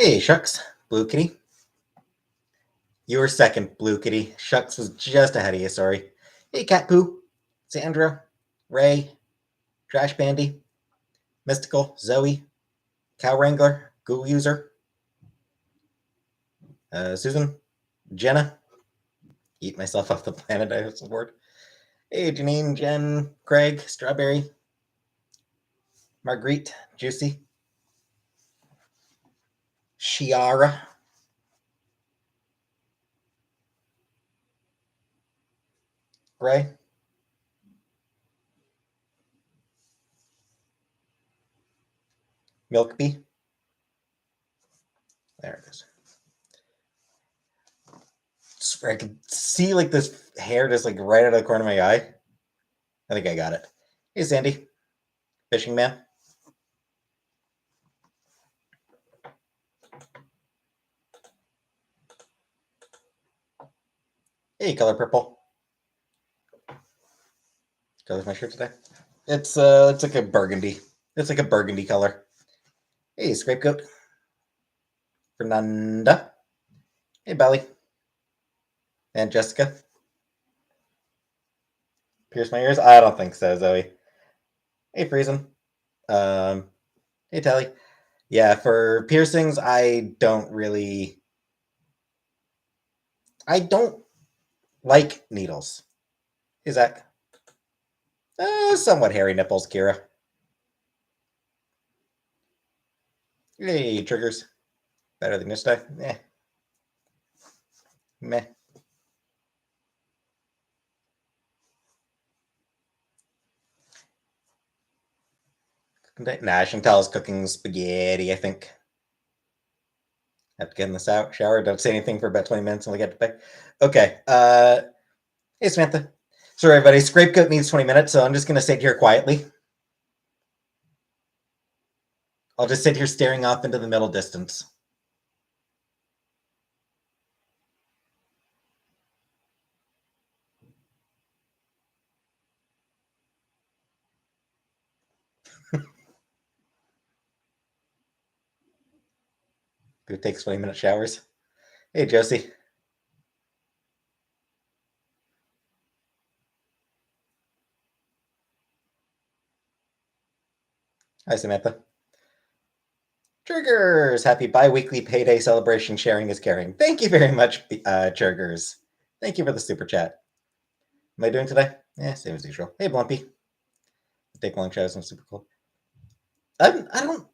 Hey, Shucks, Blue Kitty. You were second, Blue Kitty. Shucks was just ahead of you, sorry. Hey, Cat Poo, Sandra, Ray, Trash Bandy, Mystical, Zoe, Cow Wrangler, Google User, Susan, Jenna. Eat myself off the planet, I support. Hey, Janine, Jen, Craig, Strawberry, Marguerite, Juicy, Shiara, Ray, Milkbee. There it is. I can see like this hair just like right out of the corner of my eye. I think I got it. Hey, Sandy, Fishing Man. Hey, Color Purple. Color's my shirt today. It's like a burgundy. It's like a burgundy color. Hey, Scapegoat. Fernanda. Hey, Belly. And Jessica. Pierce my ears? I don't think so, Zoe. Hey, Friesen. Hey, Telly. Yeah, for piercings, I don't like needles. Hey, Zach. Somewhat hairy nipples, Kira. Hey, triggers. Better than yesterday? Eh. Meh. Nah, Chantal's cooking spaghetti, I think. Have to get in the shower. Don't say anything for about 20 minutes until I get to bed. Okay. Hey, Samantha. Sorry, everybody. Scapegoat needs 20 minutes, so I'm just going to sit here quietly. I'll just sit here staring off into the middle distance. Who takes 20-minute showers? Hey, Josie. Hi, Samantha. Triggers! Happy bi-weekly payday celebration. Sharing is caring. Thank you very much, Triggers. Thank you for the super chat. Am I doing today? Yeah, same as usual. Hey, Blumpy. Take long showers. I'm super cool. I don't.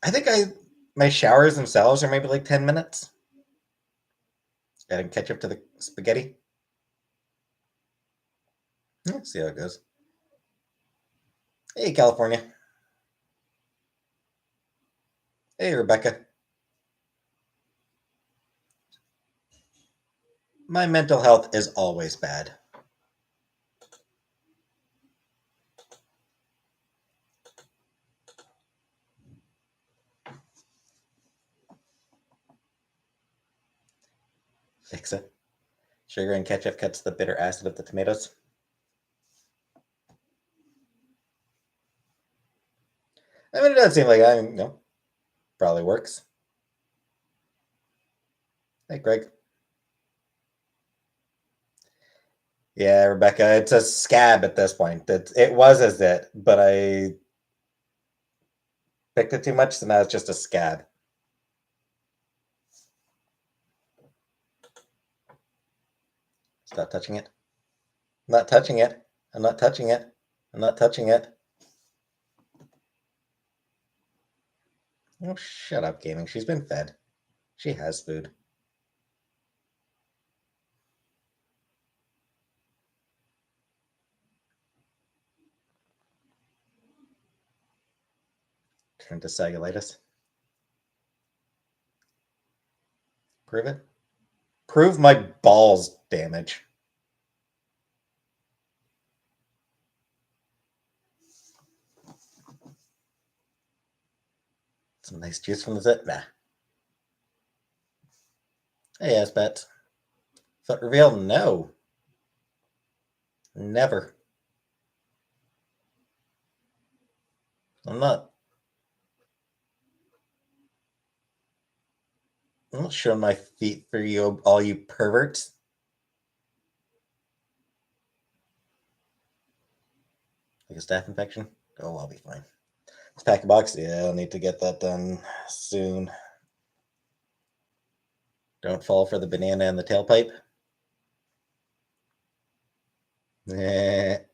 I think my showers themselves are maybe like 10 minutes. Gotta catch up to the spaghetti. Yeah, see how it goes. Hey, California. Hey, Rebecca. My mental health is always bad. Fix it. Sugar and ketchup cuts the bitter acid of the tomatoes. I mean, it does seem like probably works. Hey, Greg. Yeah, Rebecca, it's a scab at this point. It was as it, but I picked it too much, so now it's just a scab. Stop touching it. I'm not touching it. I'm not touching it. I'm not touching it. Oh, shut up, gaming. She's been fed. She has food. Turn to cellulitis. Prove it. Prove my balls damage. Some nice juice from the zit. Nah. Hey, Asbet. Foot reveal? No. Never. I'm not. I'll show my feet for you, all you perverts. Like a staph infection? Oh, I'll be fine. Let's pack a box. Yeah, I'll need to get that done soon. Don't fall for the banana in the tailpipe. That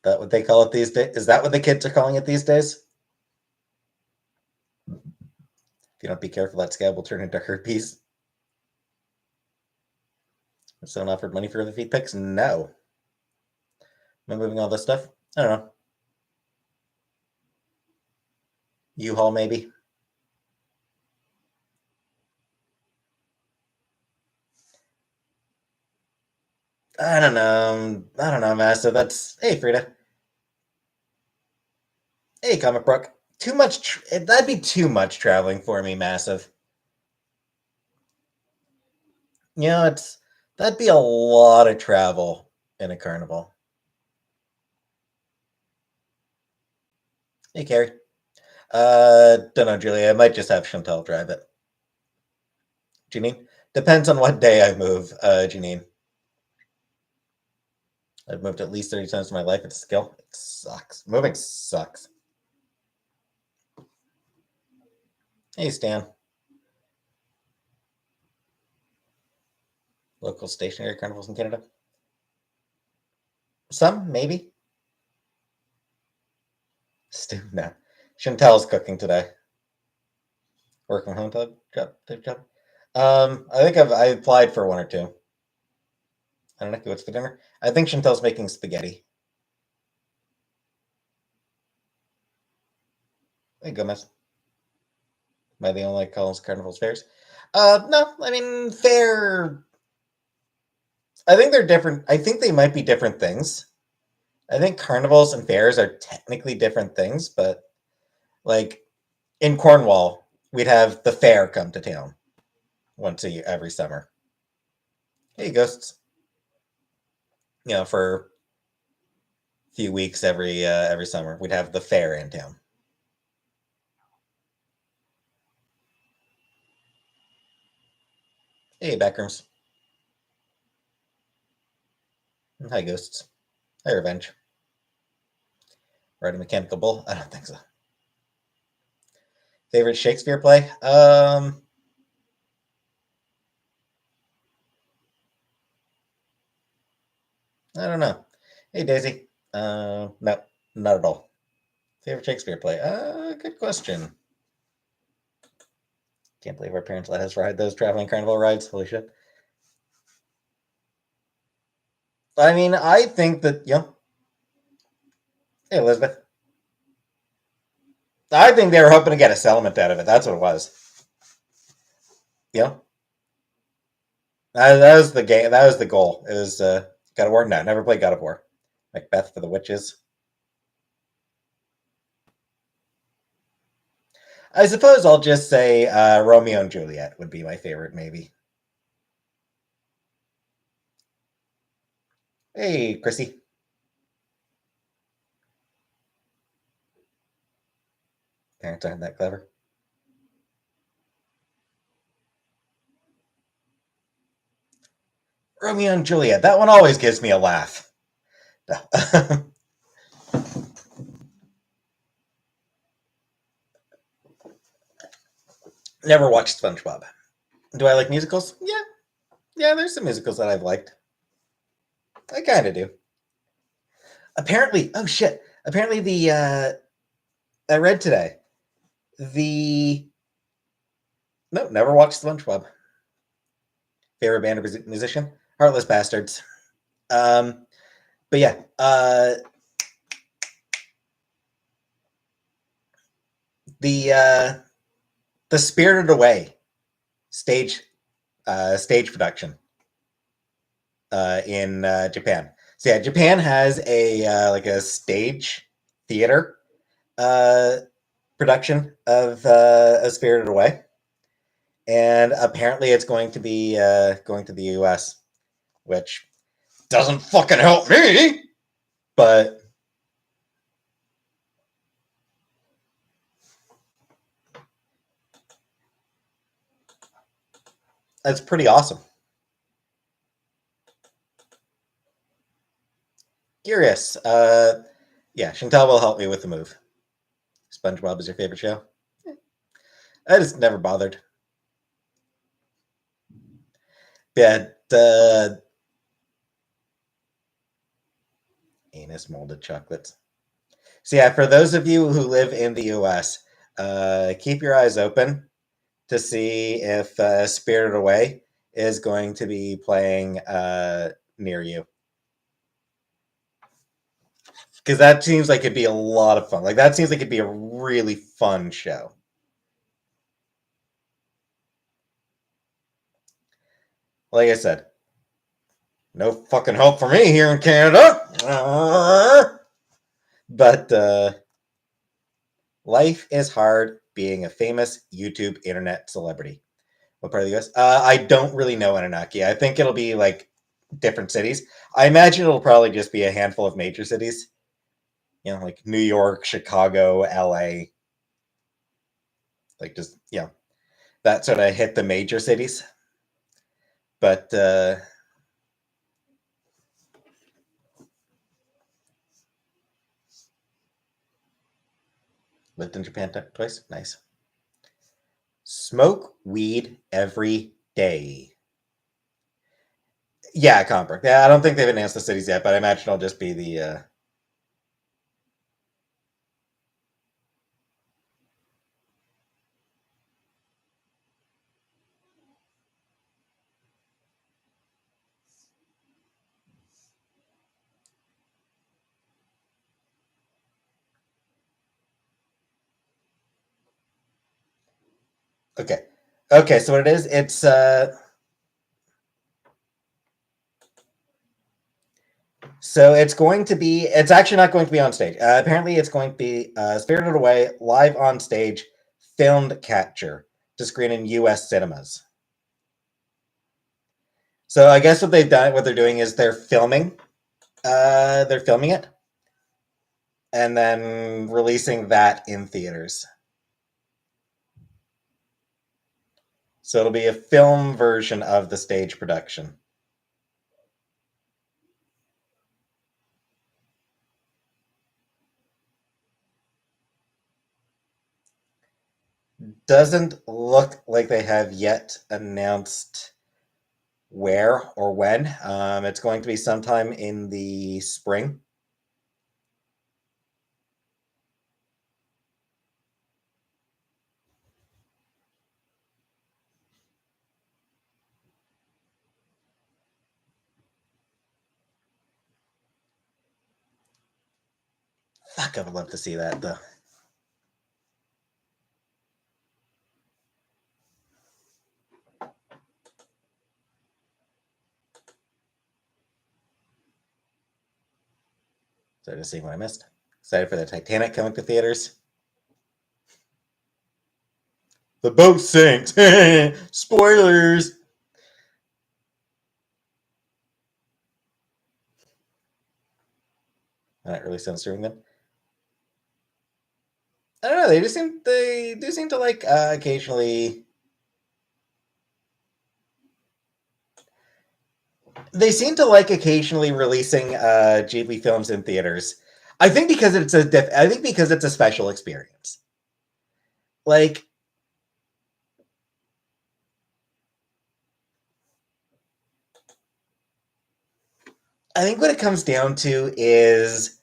what they call it these days? Is that what the kids are calling it these days? If you don't be careful, that scab will turn into herpes. If someone offered money for the feet pics? No. Am I moving all this stuff? I don't know. U-Haul, maybe? I don't know, Master. That's... Hey, Frida. Hey, Comic Brook. Too much... That'd be too much traveling for me, Massive. You know, that'd be a lot of travel in a carnival. Hey, Carrie. Don't know, Julia. I might just have Chantal drive it. Janine? Depends on what day I move, Janine. I've moved at least 30 times in my life. It's a skill. It sucks. Moving sucks. Hey, Stan. Local stationary carnivals in Canada? Some, maybe. Stu, no. Chantel's cooking today. Working home job. I think I applied for one or two. I don't know what's for dinner. I think Chantel's making spaghetti. Hey, Gomez. Am I the only that calls carnivals fairs? No, I mean fair. I think they're different. I think they might be different things. I think carnivals and fairs are technically different things, but like in Cornwall, we'd have the fair come to town once a year, every summer. Hey, ghosts. You know, for a few weeks every summer, we'd have the fair in town. Hey, backrooms. Hi, ghosts. Hi, revenge. Ride a mechanical bull? I don't think so. Favorite Shakespeare play? I don't know. Hey, Daisy. No, not at all. Favorite Shakespeare play? Good question. Can't believe our parents let us ride those traveling carnival rides. Holy shit. I mean, I think that, Hey, Elizabeth. I think they were hoping to get a settlement out of it. That's what it was. Yeah. That was the game. That was the goal. It was God of War. No, never played God of War. Macbeth for the witches. I suppose I'll just say Romeo and Juliet would be my favorite, maybe. Hey, Chrissy. Parents aren't that clever. Romeo and Juliet. That one always gives me a laugh. Never watched SpongeBob. Do I like musicals? Yeah. Yeah, there's some musicals that I've liked. I kind of do. Apparently, oh shit. Apparently I read today. No, never watched SpongeBob. Favorite band or musician? Heartless Bastards. But yeah, the Spirited Away stage production in Japan. So yeah, Japan has a like a stage theater production of Spirited Away, and apparently it's going to be going to the U.S., which doesn't fucking help me. But That's pretty awesome. Curious. Yeah, Chantal will help me with the move. SpongeBob is your favorite show? I just never bothered. Yeah, anus molded chocolates. So yeah, for those of you who live in the US, keep your eyes open to see if Spirited Away is going to be playing near you. Because that seems like it'd be a lot of fun. Like, that seems like it'd be a really fun show. Like I said, no fucking hope for me here in Canada. But life is hard being a famous YouTube internet celebrity. What part of the US? I don't really know Anunnaki. I think it'll be like different cities. I imagine it'll probably just be a handful of major cities. You know, like New York, Chicago, LA. Like just, that sort of hit the major cities. But lived in Japan twice. Nice. Smoke weed every day. Yeah, Conbrook. Yeah, I don't think they've announced the cities yet, but I imagine it'll just be the. Okay. Okay, so what it is, it's. So it's going to be. It's actually not going to be on stage. Apparently, it's going to be Spirited Away live on stage, filmed capture to screen in U.S. cinemas. So I guess what they're doing is they're filming. They're filming it, and then releasing that in theaters. So it'll be a film version of the stage production. Doesn't look like they have yet announced where or when. It's going to be sometime in the spring. Fuck, I would love to see that though. So to see what I missed. Excited for the Titanic coming to theaters. The boat sinks. Spoilers. Not really sounds streaming then. I don't know. They do seem to like occasionally. They seem to like occasionally releasing Ghibli films in theaters. I think because it's a special experience. Like, I think what it comes down to is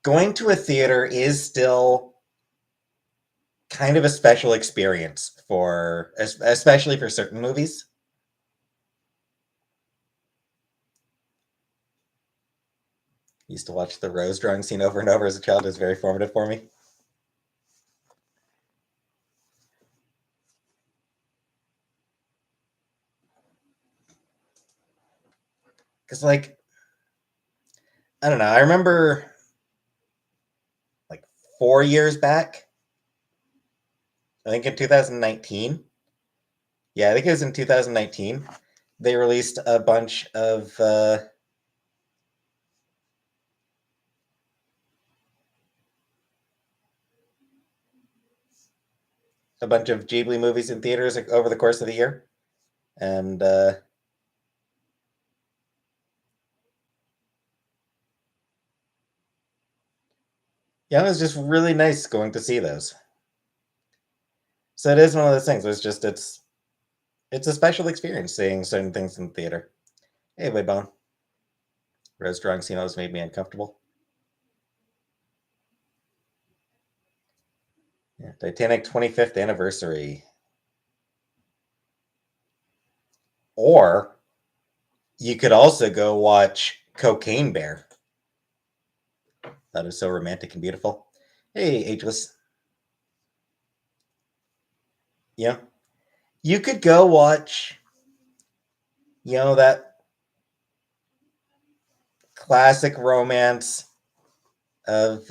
going to a theater is still kind of a special experience for, especially for certain movies. Used to watch the rose drawing scene over and over as a child. It was very formative for me. Because, like, I don't know. I remember, like, 4 years back, I think in 2019. Yeah, I think it was in 2019. They released a bunch of Ghibli movies in theaters over the course of the year. And yeah, it was just really nice going to see those. So it is one of those things. It's a special experience seeing certain things in the theater. Hey, Waybone. Rose drawing scene always made me uncomfortable. Yeah, Titanic 25th anniversary. Or you could also go watch Cocaine Bear. That is so romantic and beautiful. Hey, Ageless. Yeah. You could go watch, that classic romance of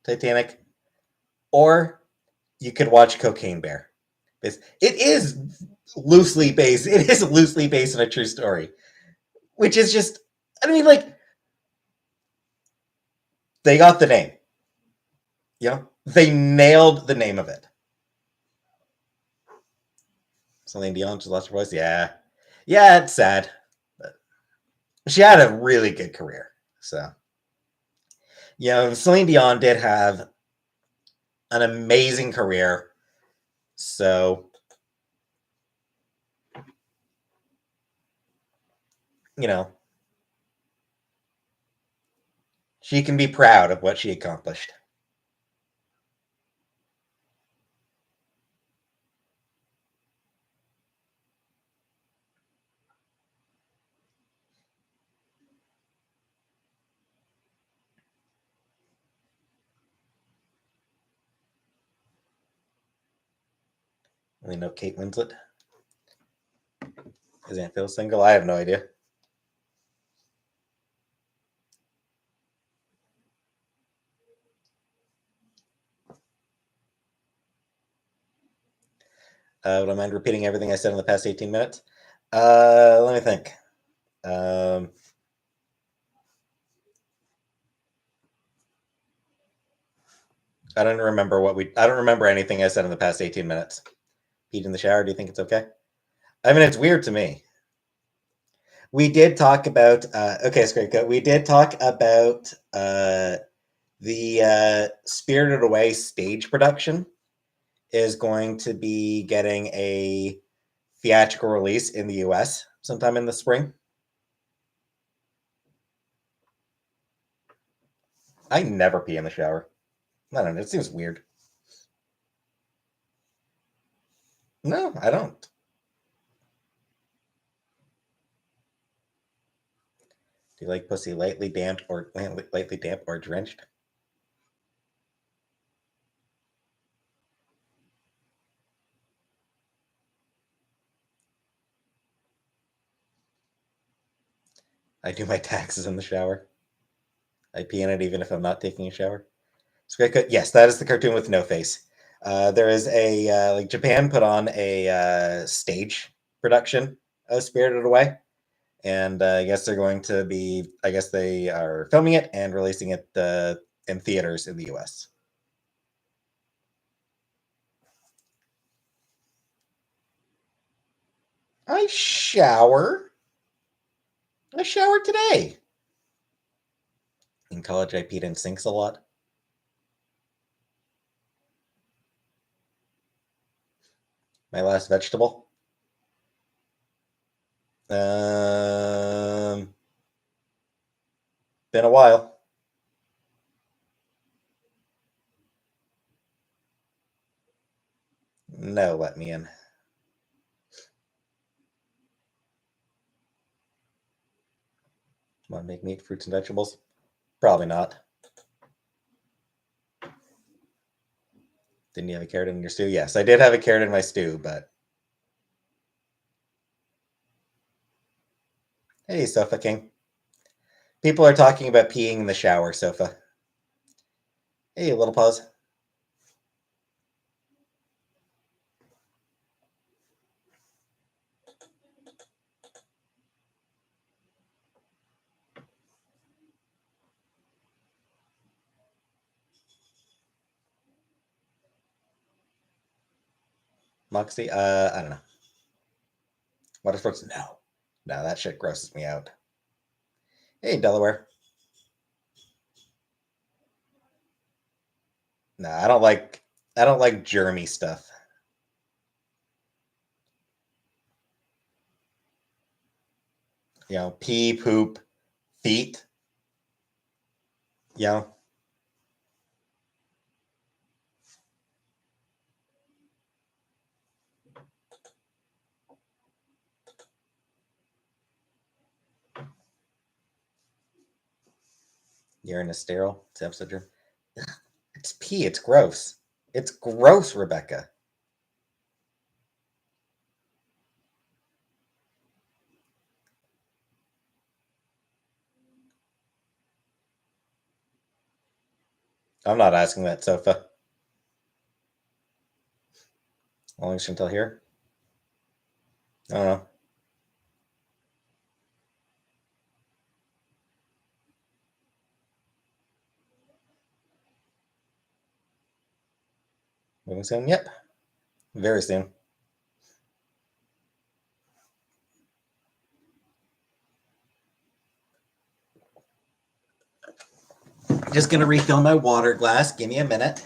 Titanic, or you could watch Cocaine Bear. It is loosely based. It is loosely based on a true story, which is just. I mean, like they got the name. They nailed the name of it. Celine Dion just lost her voice. Yeah, yeah, it's sad, but she had a really good career. So, Celine Dion did have an amazing career. So, you know, she can be proud of what she accomplished. We know Kate Winslet. Is Aunt Phil single? I have no idea. Would I mind repeating everything I said in the past 18 minutes? Let me think. Um, I don't remember I don't remember anything I said in the past 18 minutes. Pete in the shower, do you think it's okay? I mean, it's weird to me. We did talk about, okay, Scrape, we did talk about the Spirited Away stage production is going to be getting a theatrical release in the US sometime in the spring. I never pee in the shower. I don't know. It seems weird. No, I don't. Do you like pussy lightly damp or drenched? I do my taxes in the shower. I pee in it even if I'm not taking a shower. Yes, that is the cartoon with no face. There is a like Japan put on a stage production of Spirited Away, and I guess they're going to be. I guess they are filming it and releasing it in theaters in the U.S. I shower. I showered today. In college, I peed in sinks a lot. My last vegetable. Um, Been a while. No, let me in. Want to make meat, fruits, and vegetables? Probably not. Didn't you have a carrot in your stew? Yes, I did have a carrot in my stew, but hey, Sofa King. People are talking about peeing in the shower, Sofa. Hey, little pause. Moxie? I don't know. Watersports? No. No, that shit grosses me out. Hey, Delaware. No, I don't like germy stuff. You know, pee, poop, feet. You know. Urine is sterile. It's episode. It's pee. It's gross. It's gross, Rebecca. I'm not asking that sofa. Only until here. I don't know. Moving soon? Yep. Very soon. Just gonna refill my water glass. Give me a minute.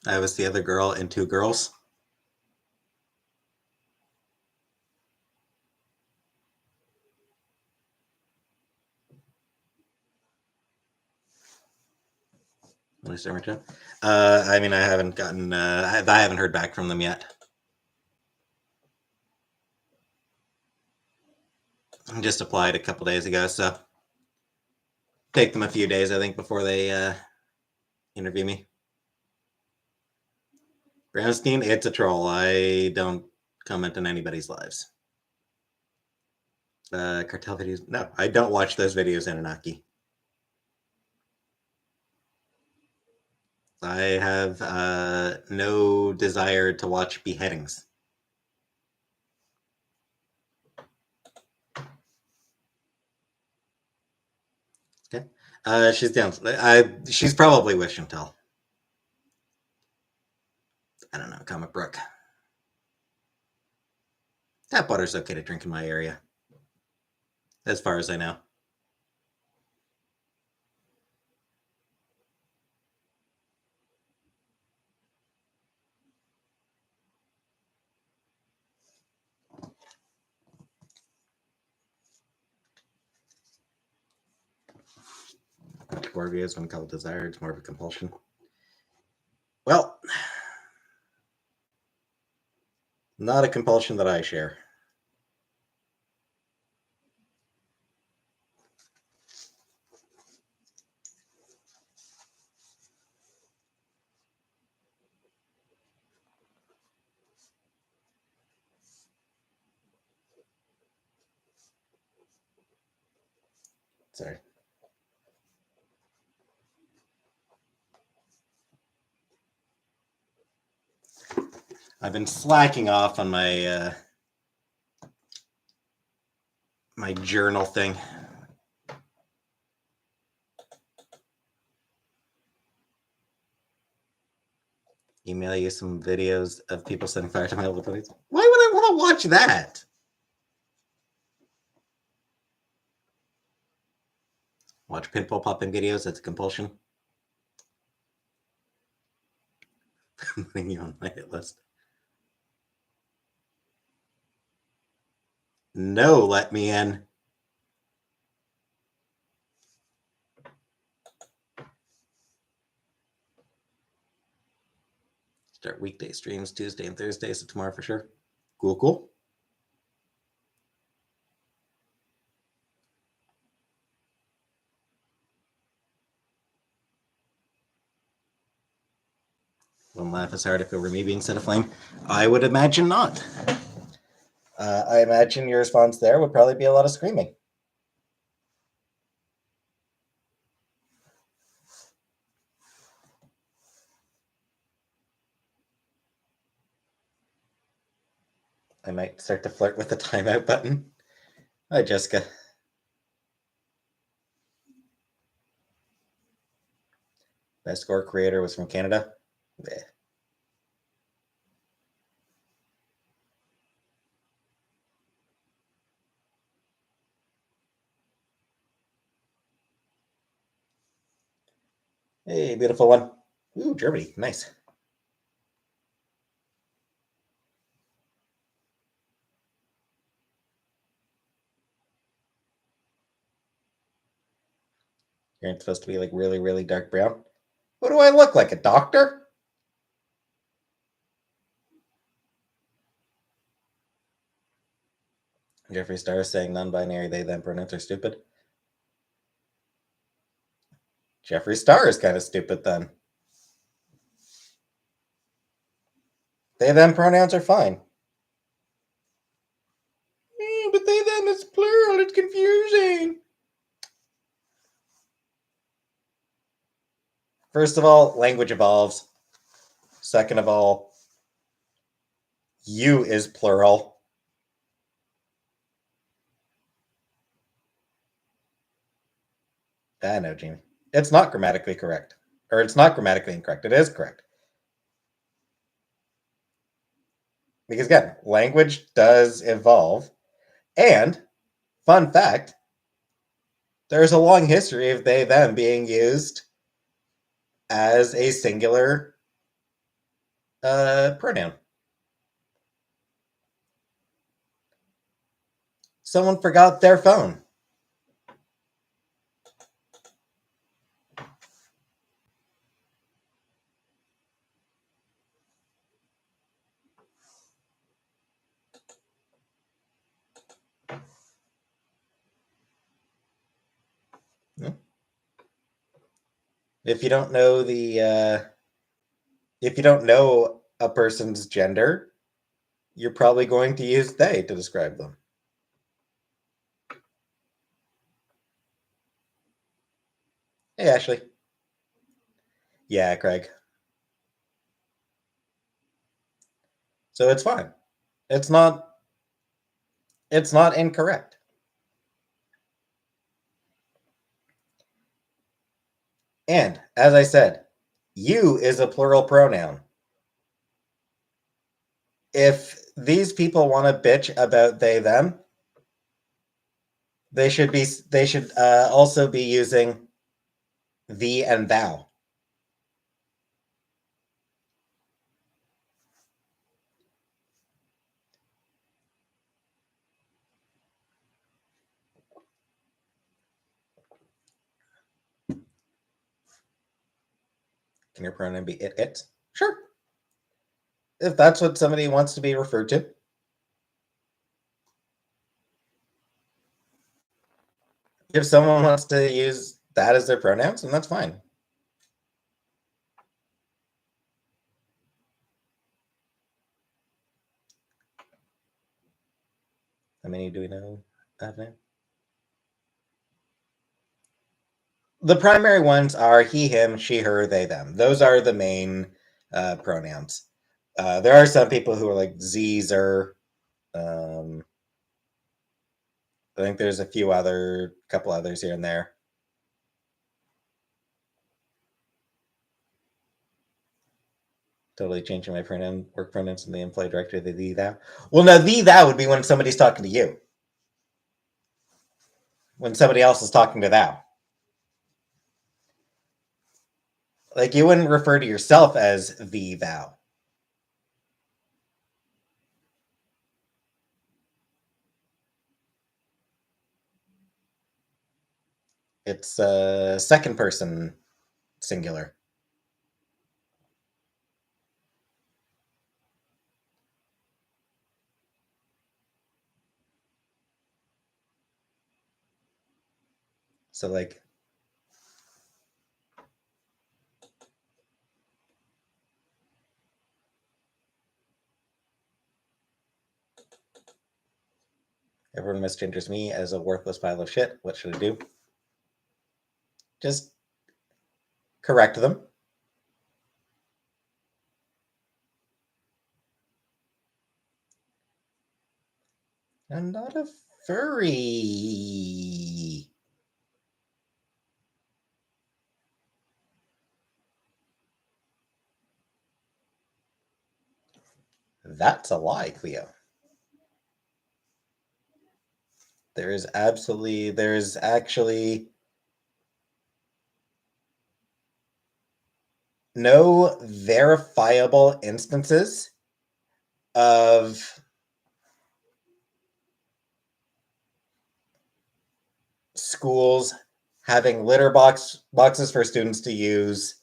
I was the other girl and two girls. I mean, I haven't gotten. I haven't heard back from them yet. I just applied a couple days ago, so take them a few days, I think, before they interview me. Brownstein, it's a troll. I don't comment on anybody's lives. Cartel videos? No, I don't watch those videos, Anunnaki. I have no desire to watch beheadings. Okay. She's down. She's probably wish and tell. I don't know, comic book. Tap water's okay to drink in my area, as far as I know. Barbie is one called desire. It's more of a compulsion. Well, not a compulsion that I share. Sorry. I've been slacking off on my my journal thing. Email you some videos of people setting fire to my little buddies. Why would I want to watch that? Watch pinball popping videos. That's a compulsion. I'm putting you on my hit list. No, let me in. Start weekday streams Tuesday and Thursday, so tomorrow for sure. Cool, cool. One laugh is hard if it were me being set aflame. I would imagine not. I imagine your response there would probably be a lot of screaming. I might start to flirt with the timeout button. Hi, Jessica. Best score creator was from Canada. Yeah. Hey, beautiful one. Ooh, Germany. Nice. You're supposed to be like really, really dark brown. What do I look like? A doctor? Jeffree Star is saying non-binary they them pronouns are stupid. Jeffree Star is kind of stupid then. They them pronouns are fine. But they them is plural. It's confusing. First of all, language evolves. Second of all, you is plural. I know, Jamie. It's not grammatically correct. Or it's not grammatically incorrect. It is correct. Because again, language does evolve. And, fun fact, there's a long history of they, them being used as a singular pronoun. Someone forgot their phone. If you don't know if you don't know a person's gender, you're probably going to use they to describe them. Hey, Ashley. Yeah, Craig. So it's fine. It's not incorrect. And as I said, you is a plural pronoun. If these people want to bitch about they them, they should also be using thee and thou. Can your pronoun be it? Sure. If that's what somebody wants to be referred to. If someone wants to use that as their pronouns, then that's fine. How many do we know that name? The primary ones are he, him, she, her, they, them. Those are the main pronouns. There are some people who are like Zer. I think there's a couple others here and there. Totally changing my work pronouns in the employee directory to thee, thou. Well, no, thee, thou would be when somebody's talking to you. When somebody else is talking to thou. Like, you wouldn't refer to yourself as the thou. It's second person singular. So, like, everyone misgenders me as a worthless pile of shit. What should I do? Just correct them. I'm not a furry. That's a lie, Cleo. There's actually no verifiable instances of schools having boxes for students to use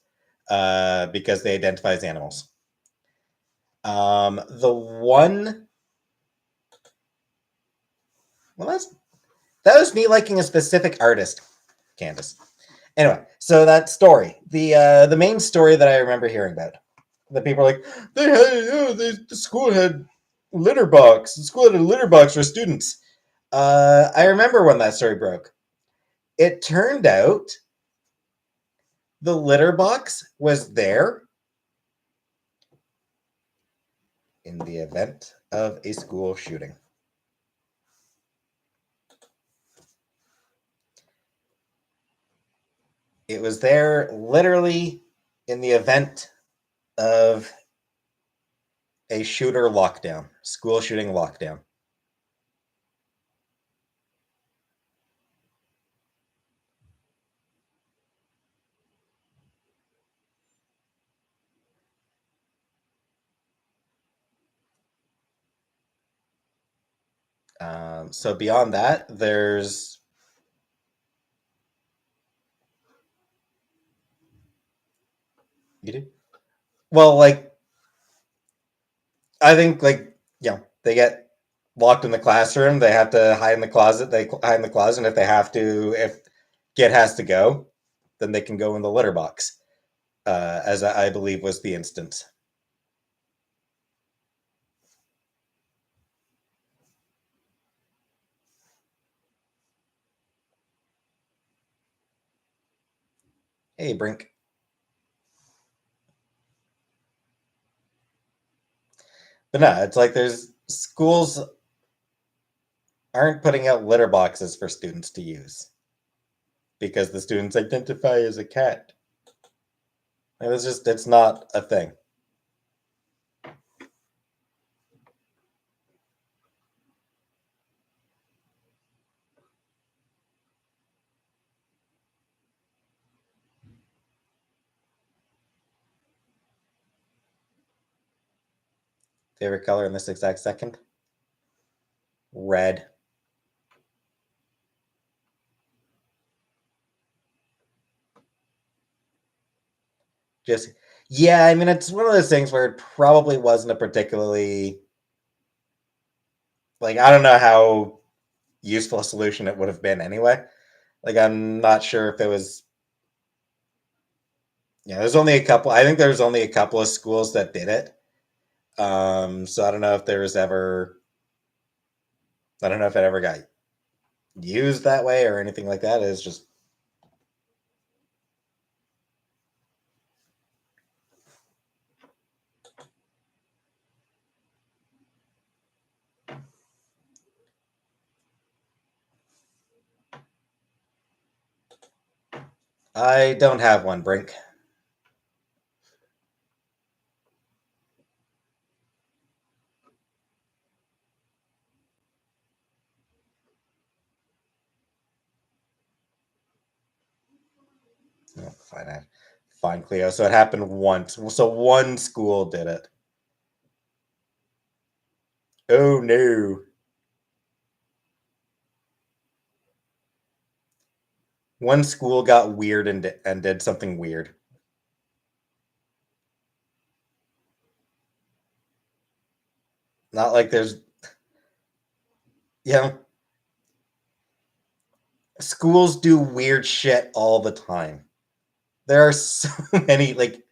because they identify as animals. The one, well, that was me liking a specific artist, Candace. Anyway, so that story, the main story that I remember hearing about, the people are like, the school had litter box. The school had a litter box for students. I remember when that story broke. It turned out the litter box was there in the event of a school shooting. It was there literally in the event of a shooter lockdown, school shooting lockdown. So beyond that, there's you do well. Like, I think, like, they get locked in the classroom. They have to hide in the closet. They hide in the closet, and if they have to, if kid has to go, then they can go in the litter box. As I believe was the instance. Hey, Brink. But no, it's like there's schools aren't putting out litter boxes for students to use because the students identify as a cat. And it's not a thing. Favorite color in this exact second? Red. Just, yeah, I mean, it's one of those things where it probably wasn't a particularly, like, I don't know how useful a solution it would have been anyway. Like, I'm not sure if it was, there's only a couple, I think there's only a couple of schools that did it. So I don't know if there was ever, I don't know if it ever got used that way or anything like that. It's just, I don't have one, Brink. Oh, Fine, Cleo. So it happened once. So one school did it. Oh no. One school got weird and did something weird. Not like there's, you know, schools do weird shit all the time. There are so many, like,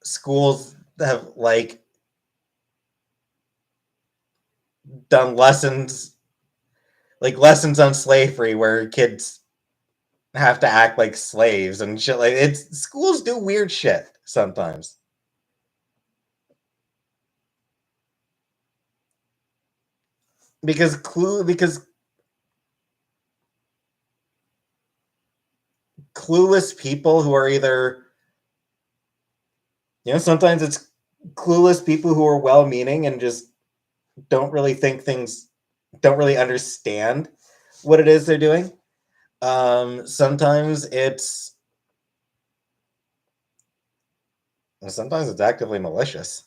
schools that have, like, done lessons, like, lessons on slavery where kids have to act like slaves and shit. Like, it's, schools do weird shit sometimes. Because clueless people who are either, sometimes it's clueless people who are well-meaning and just don't really think things, don't really understand what it is they're doing. Sometimes it's actively malicious.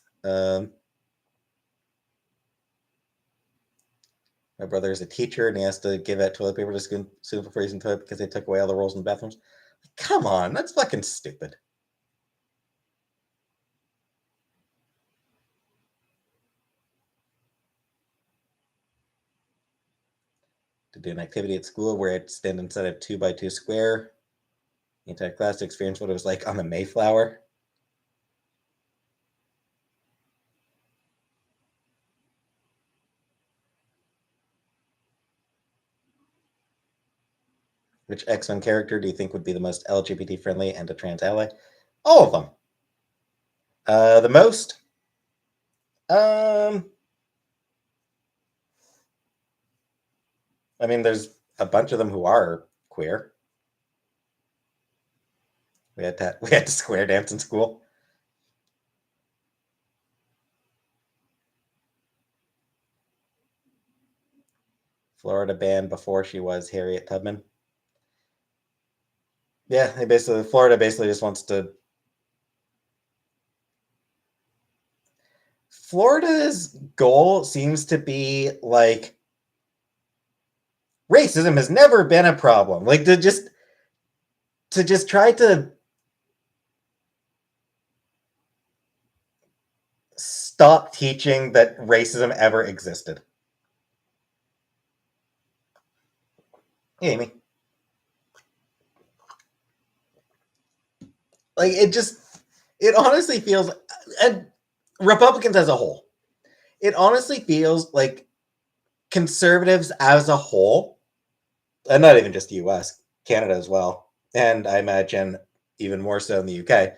My brother is a teacher and he has to give out toilet paper to students before using toilet because they took away all the rolls in the bathrooms. Come on, that's fucking stupid. To do an activity at school where I'd stand inside a 2x2 square the entire class to experience what it was like on the Mayflower. Which X-Men character do you think would be the most LGBT friendly and a trans ally? All of them. The most? Um, I mean, there's a bunch of them who are queer. We had to square dance in school. Florida banned before she was Harriet Tubman. Yeah, Florida basically just wants to. Florida's goal seems to be like racism has never been a problem. Like to just try to stop teaching that racism ever existed. Hey, Amy. Like it honestly feels, and Republicans as a whole, it honestly feels like conservatives as a whole, and not even just the US, Canada as well, and I imagine even more so in the UK,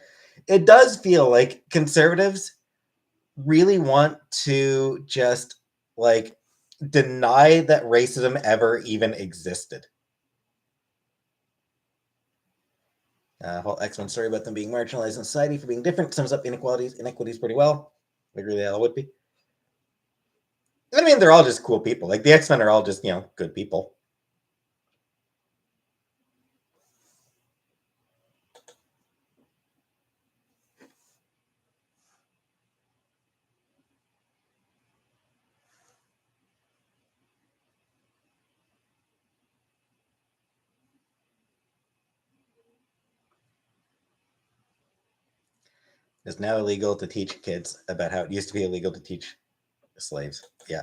it does feel like conservatives really want to just like deny that racism ever even existed. Whole X-Men story about them being marginalized in society for being different sums up inequities pretty well. I agree they all would be. I mean, they're all just cool people. Like the X-Men are all just, good people. It's now illegal to teach kids about how it used to be illegal to teach slaves. Yeah.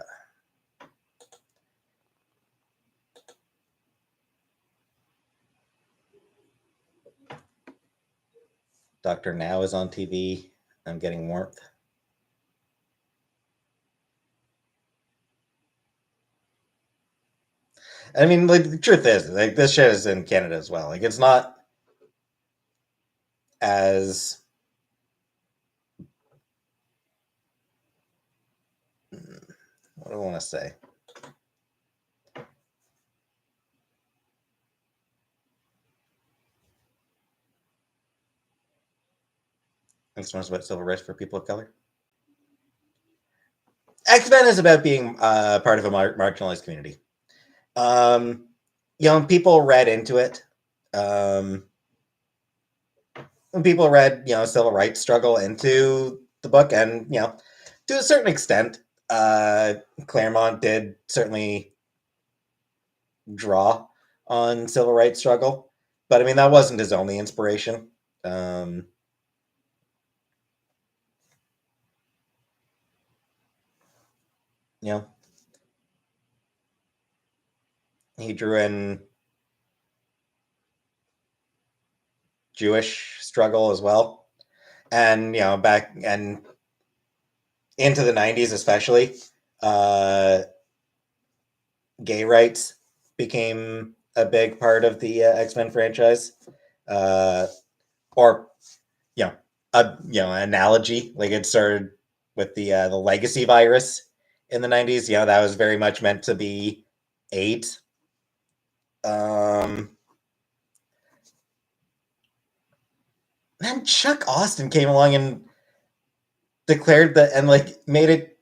Dr. Now is on TV. I'm getting warmth. I mean, like the truth is, like this shit is in Canada as well. Like it's not as what do I want to say? It's not about civil rights for people of color. X-Men is about being part of a marginalized community. People read into it. When people read, civil rights struggle into the book, and to a certain extent, Claremont did certainly draw on civil rights struggle, but I mean that wasn't his only inspiration. Um, you know, he drew in Jewish struggle as well, and back and into the '90s especially, uh, gay rights became a big part of the X-Men franchise, uh, or you know analogy. Like it started with the legacy virus in the '90s. That was very much meant to be AIDS. Um, then Chuck Austin came along and declared that and like made it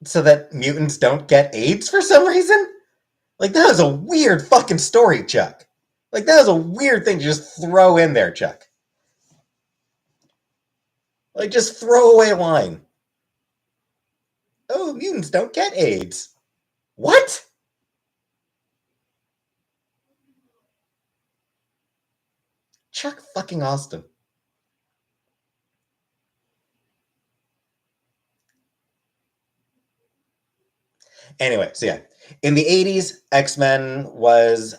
so that mutants don't get AIDS for some reason. Like that was a weird fucking story, Chuck. Like that was a weird thing to just throw in there, Chuck. Like just throw away a line. Oh, mutants don't get AIDS. What? Chuck fucking Austin. Anyway, so yeah, in the '80s, X-Men was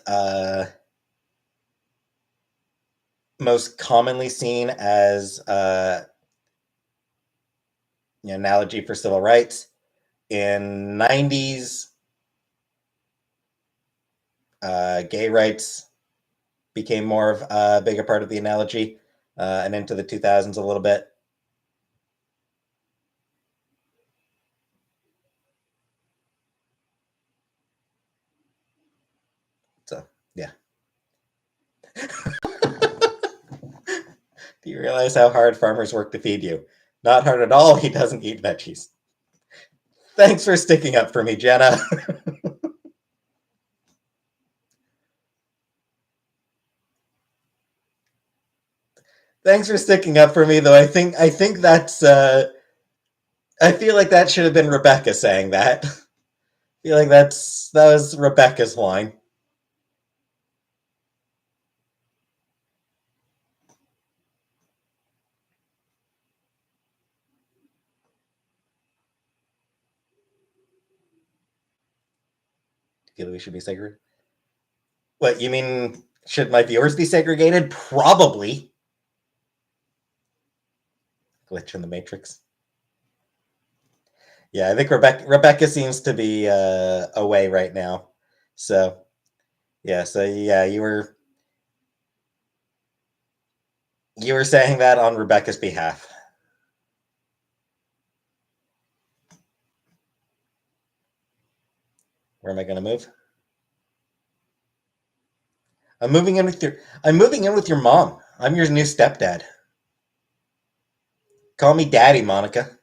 most commonly seen as an analogy for civil rights. In '90s, gay rights became more of a bigger part of the analogy, and into the 2000s a little bit. So yeah. Do you realize how hard farmers work to feed you? Not hard at all. He doesn't eat veggies. Thanks for sticking up for me, Jenna. Thanks for sticking up for me, though. I think that's I feel like that should have been Rebecca saying that. I feel like that was Rebecca's line. Do you feel we should be segregated? What you mean? Should my viewers be segregated? Probably. Glitch in the matrix. Yeah, I think Rebecca seems to be away right now. So yeah, you were saying that on Rebecca's behalf. Where am I going to move? I'm moving in with your mom. I'm your new stepdad. Call me daddy, Monica.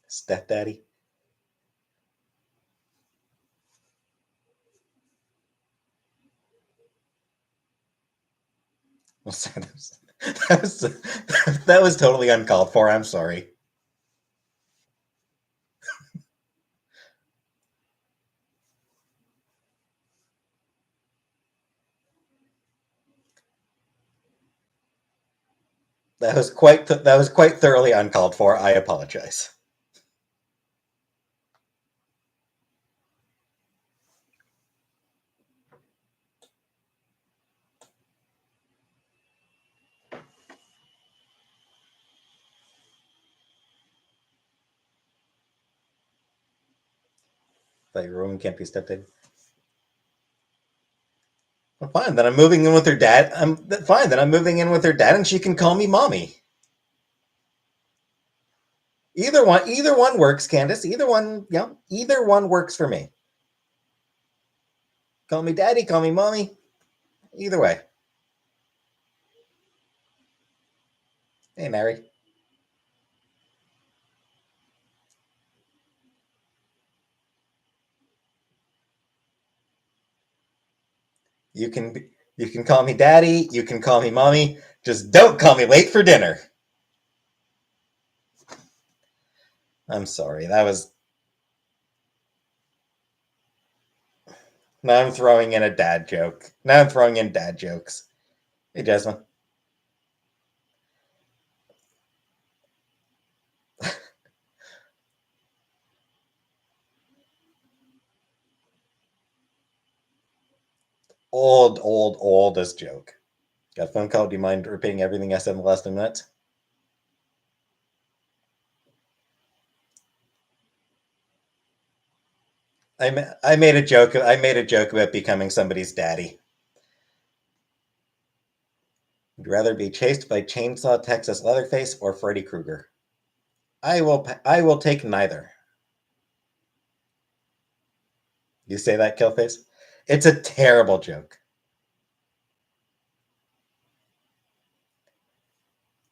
Stepdaddy. That was that was totally uncalled for. I'm sorry. That was quite thoroughly uncalled for. I apologize. That your woman can't be stepdad. Well, fine, then I'm moving in with her dad. Fine, then I'm moving in with her dad, and she can call me mommy. Either one works, Candace. Either one works for me. Call me daddy, call me mommy. Either way. Hey, Mary. You can call me daddy. You can call me mommy. Just don't call me late for dinner. I'm sorry. That was. Now I'm throwing in a dad joke. Now I'm throwing in dad jokes. Hey, Jasmine. Oldest joke. Got a phone call. Do you mind repeating everything I said in the last 10 minutes? I made a joke. I made a joke about becoming somebody's daddy. Would you rather be chased by Chainsaw Texas Leatherface or Freddy Krueger? I will take neither. You say that, Killface? It's a terrible joke.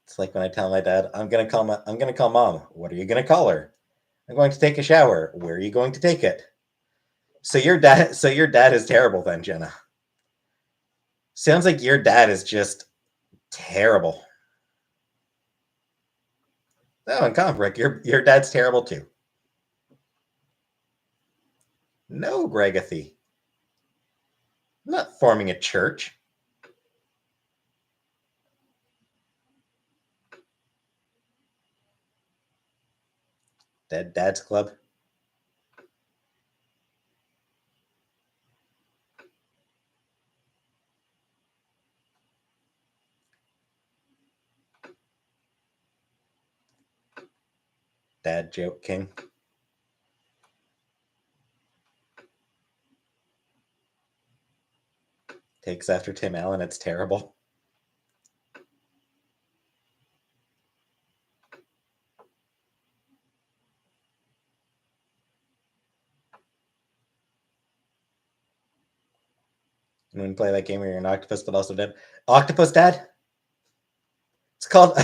It's like when I tell my dad, I'm gonna call mom. What are you gonna call her? I'm going to take a shower. Where are you going to take it? So your dad is terrible then, Jenna. Sounds like your dad is just terrible. No, and Comic Rick, your dad's terrible too. No, Gregathy. I'm not forming a church. Dad's Club. Dad Joke King. Takes after Tim Allen. It's terrible. And when you play that game where you're an octopus but also dead. Octopus Dad? It's called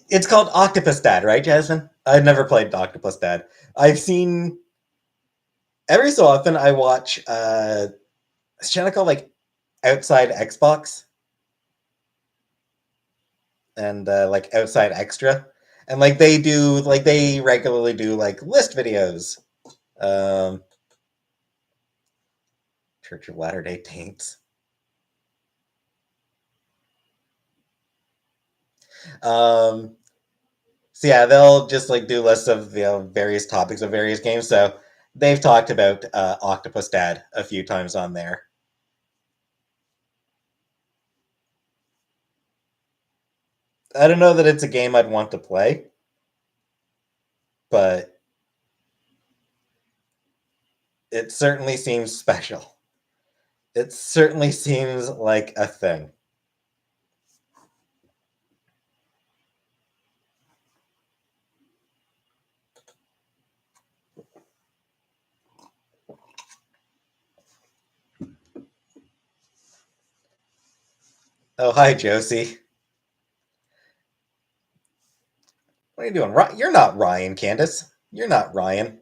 it's called Octopus Dad, right, Jasmine? I've never played Octopus Dad. I've seen every so often I watch it's channel called like Outside Xbox and like Outside Extra. And like they regularly do like list videos. Um Church of Latter Day Saints. Um So yeah, they'll just like do lists of various topics of various games. So they've talked about Octopus Dad a few times on there. I don't know that it's a game I'd want to play, but it certainly seems special. It certainly seems like a thing. Oh, hi, Josie. What are you doing? You're not Ryan, Candace. You're not Ryan.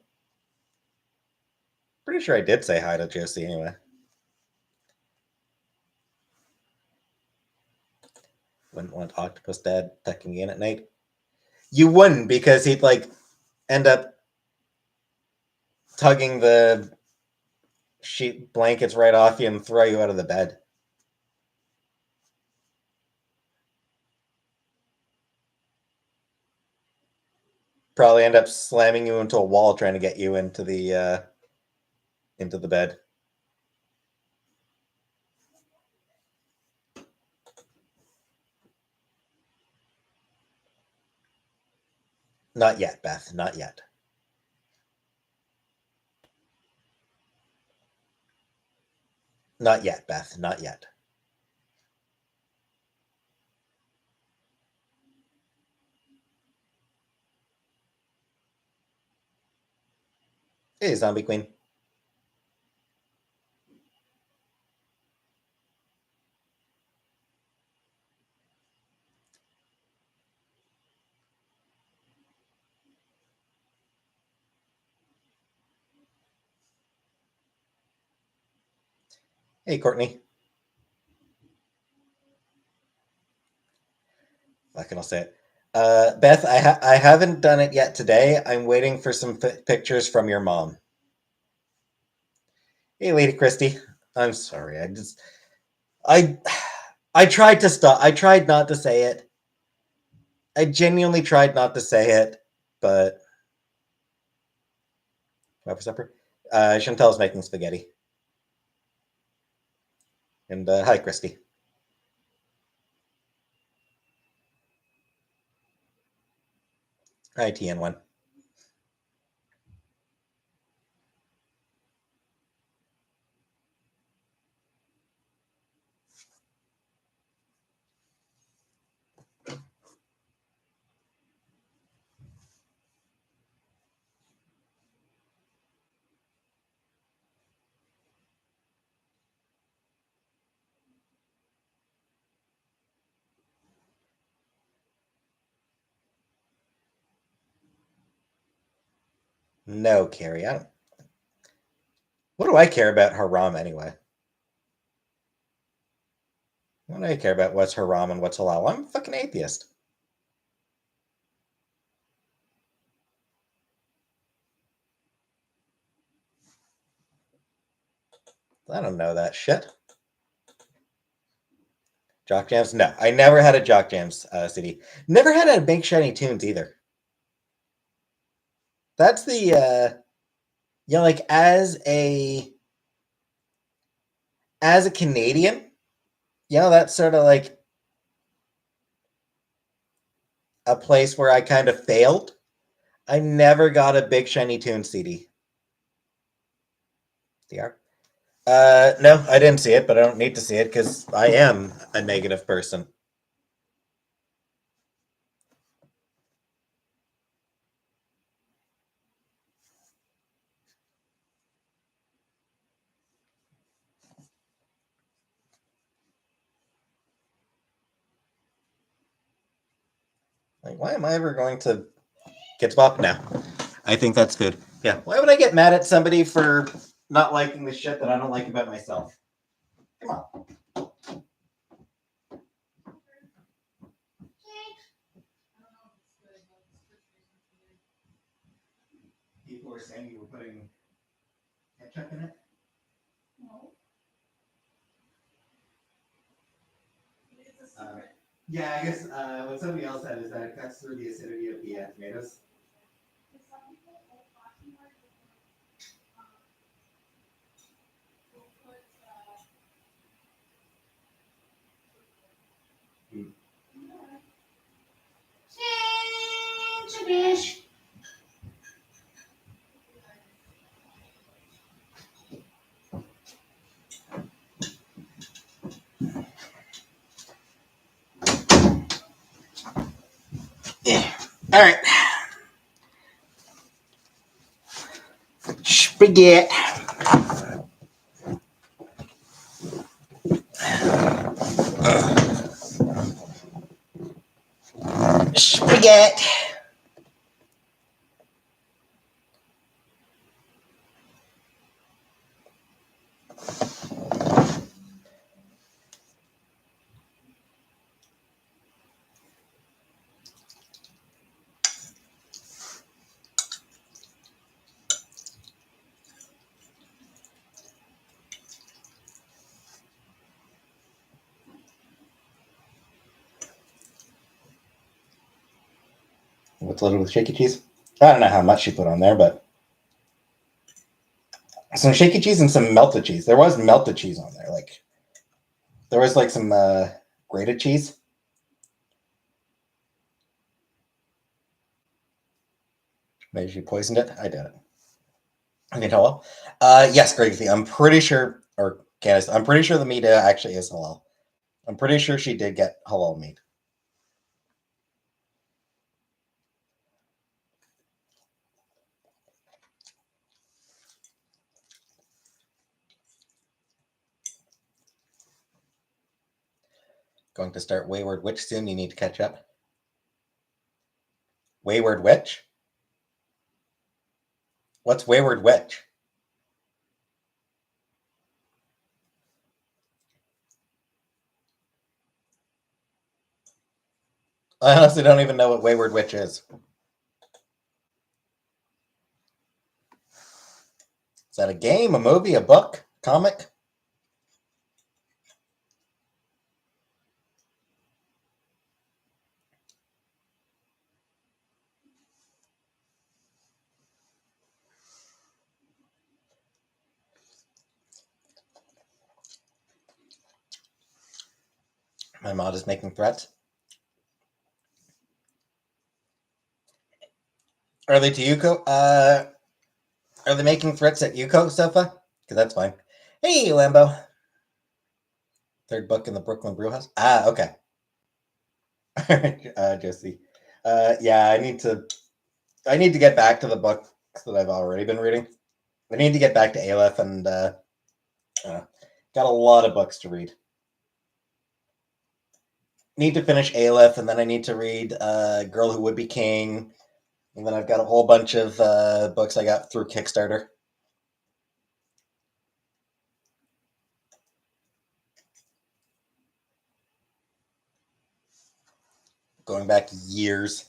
Pretty sure I did say hi to Josie anyway. Wouldn't want Octopus Dad tucking me in at night. You wouldn't because he'd like end up tugging the sheet blankets right off you and throw you out of the bed. Probably end up slamming you into a wall trying to get you into the bed. Not yet, Beth. Not yet. Not yet, Beth. Not yet. Hey, Zombie Queen. Hey, Courtney. I can all say it. Beth, I haven't done it yet today. I'm waiting for some pictures from your mom. Hey, Lady Christy. I'm sorry. I I tried to stop. I tried not to say it. I genuinely tried not to say it, but what for supper? Chantel's making spaghetti. And hi, Christy. Hi, TN1. No, Carrie. I don't. What do I care about haram anyway? What do I care about what's haram and what's halal? I'm a fucking atheist. I don't know that shit. Jock Jams? No, I never had a Jock Jams CD. Never had a Big Shiny Tunes either. That's the like as a Canadian, that's sort of like a place where I kind of failed. I never got a Big Shiny Tunes CD. DR. No, I didn't see it, but I don't need to see it because I am a negative person. Like, why am I ever going to get to pop now? I think that's food. Yeah. Why would I get mad at somebody for not liking the shit that I don't like about myself? Come on. People were saying you were putting ketchup in it. Yeah, I guess what somebody else said is that it cuts through the acidity of the tomatoes. Yeah. All right. Spaghetti. Spaghetti. What's loaded with shaky cheese? I don't know how much she put on there, but some shaky cheese and some melted cheese. There was melted cheese on there. Like there was like some grated cheese. Maybe she poisoned it. I did it. I can tell. Yes, Gracie. I'm pretty sure, or Candace, I'm pretty sure the meat actually is halal. I'm pretty sure she did get halal meat. Going to start Wayward Witch soon. You need to catch up. Wayward Witch? What's Wayward Witch? I honestly don't even know what Wayward Witch is. Is that a game, a movie, a book, comic? My mod is making threats. Are they to Yuko? Are they making threats at Yuko, Sofa? Because that's fine. Hey, Lambo. Third book in the Brooklyn Brewhouse. Ah, okay. Josie. Yeah, I need to get back to the books that I've already been reading. I need to get back to Aleph and got a lot of books to read. Need to finish Aleph, and then I need to read Girl Who Would Be King, and then I've got a whole bunch of books I got through Kickstarter. Going back years.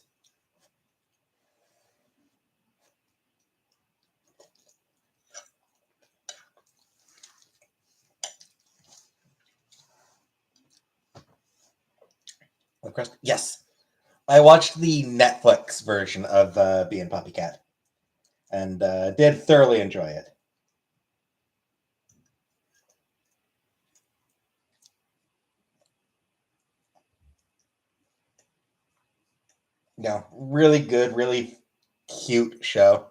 Yes. I watched the Netflix version of Bee and Puppy Cat, and did thoroughly enjoy it. No, really good, really cute show.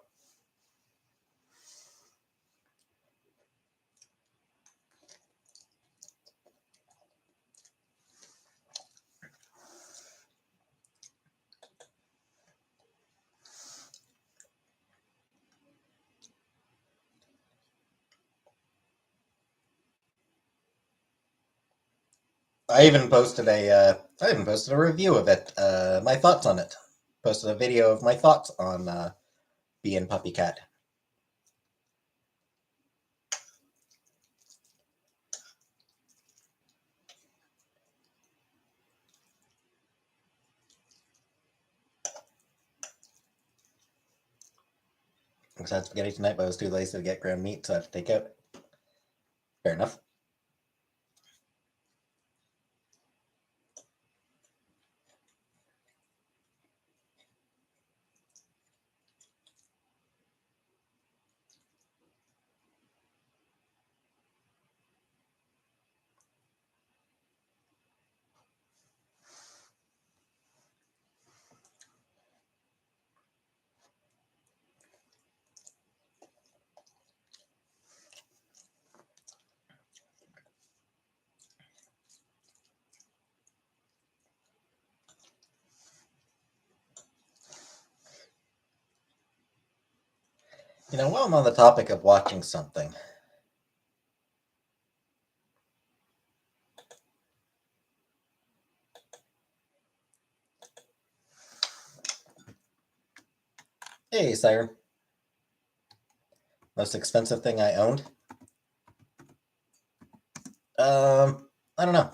I even posted a review of it. My thoughts on it. Posted a video of my thoughts on Bee and Puppy Cat. I had spaghetti tonight, but I was too lazy to get ground meat, so I had to take out. Fair enough. While I'm on the topic of watching something, hey, Siren. Most expensive thing I owned? I don't know.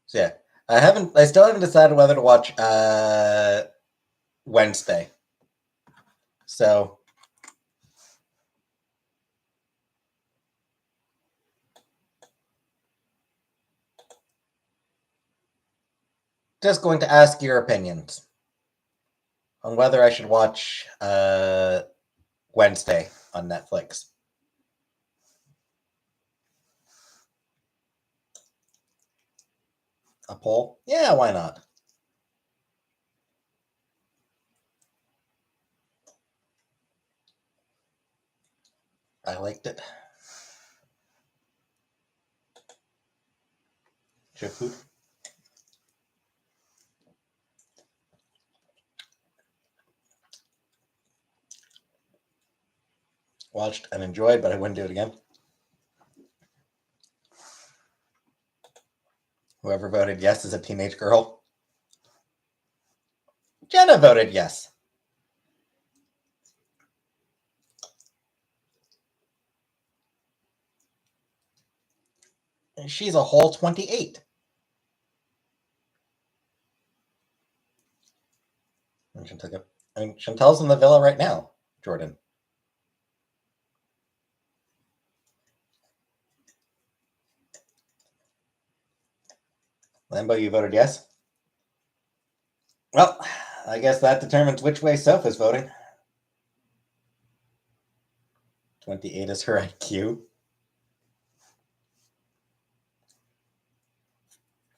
So yeah, I still haven't decided whether to watch Wednesday. So just going to ask your opinions. on whether I should watch Wednesday on Netflix. A poll? Yeah, why not? I liked it. Chip food. Watched and enjoyed, but I wouldn't do it again. Whoever voted yes is a teenage girl. Jenna voted yes. She's a whole 28. Chantel's in the villa right now, Jordan. Lambo, you voted yes? Well, I guess that determines which way Soph is voting. 28 is her IQ.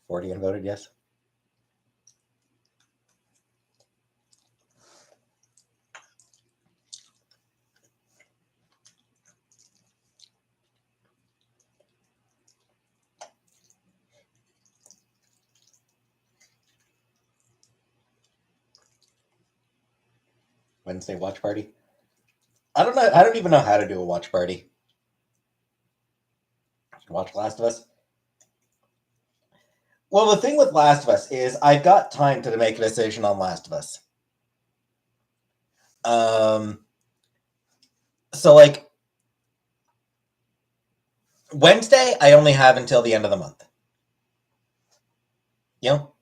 40 and voted yes. Wednesday watch party. I don't know. I don't even know how to do a watch party. Watch Last of Us. Well, the thing with Last of Us is I've got time to make a decision on Last of Us. So like Wednesday, I only have until the end of the month. You know?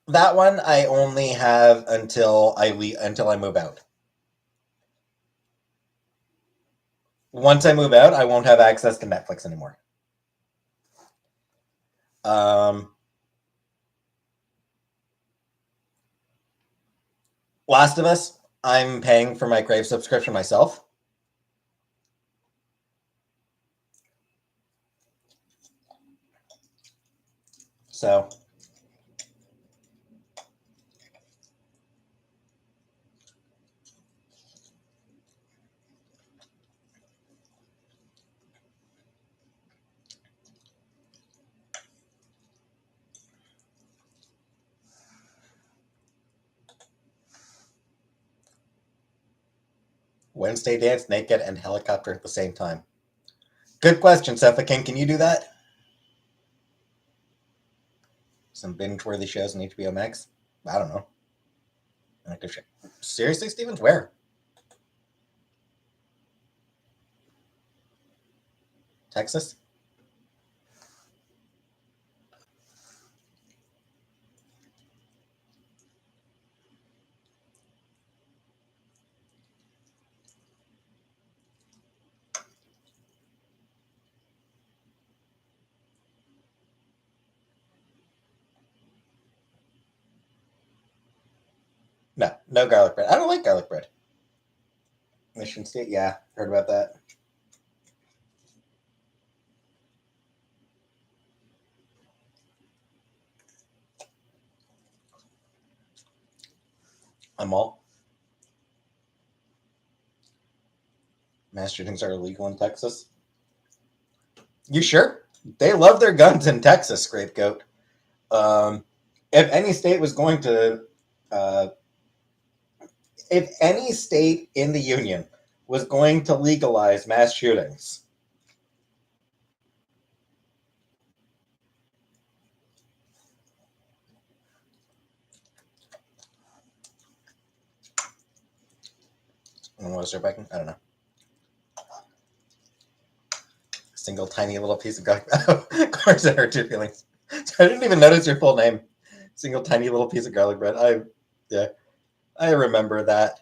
That one I only have until I move out. Once I move out, I won't have access to Netflix anymore. Last of Us, I'm paying for my Crave subscription myself. So Wednesday dance naked and helicopter at the same time. Good question, Sepha King. Can you do that? Some binge-worthy shows on HBO Max? I don't know. Seriously, Stevens? Where? Texas? No garlic bread. I don't like garlic bread. Mission State? Yeah, heard about that. I'm all. Mass shootings are illegal in Texas. You sure? They love their guns in Texas, Scapegoat. If any state was going to, if any state in the union was going to legalize mass shootings, and was there backing? I don't know. Single tiny little piece of garlic. Of course, it hurt your feelings. I didn't even notice your full name. Single tiny little piece of garlic bread. I remember that.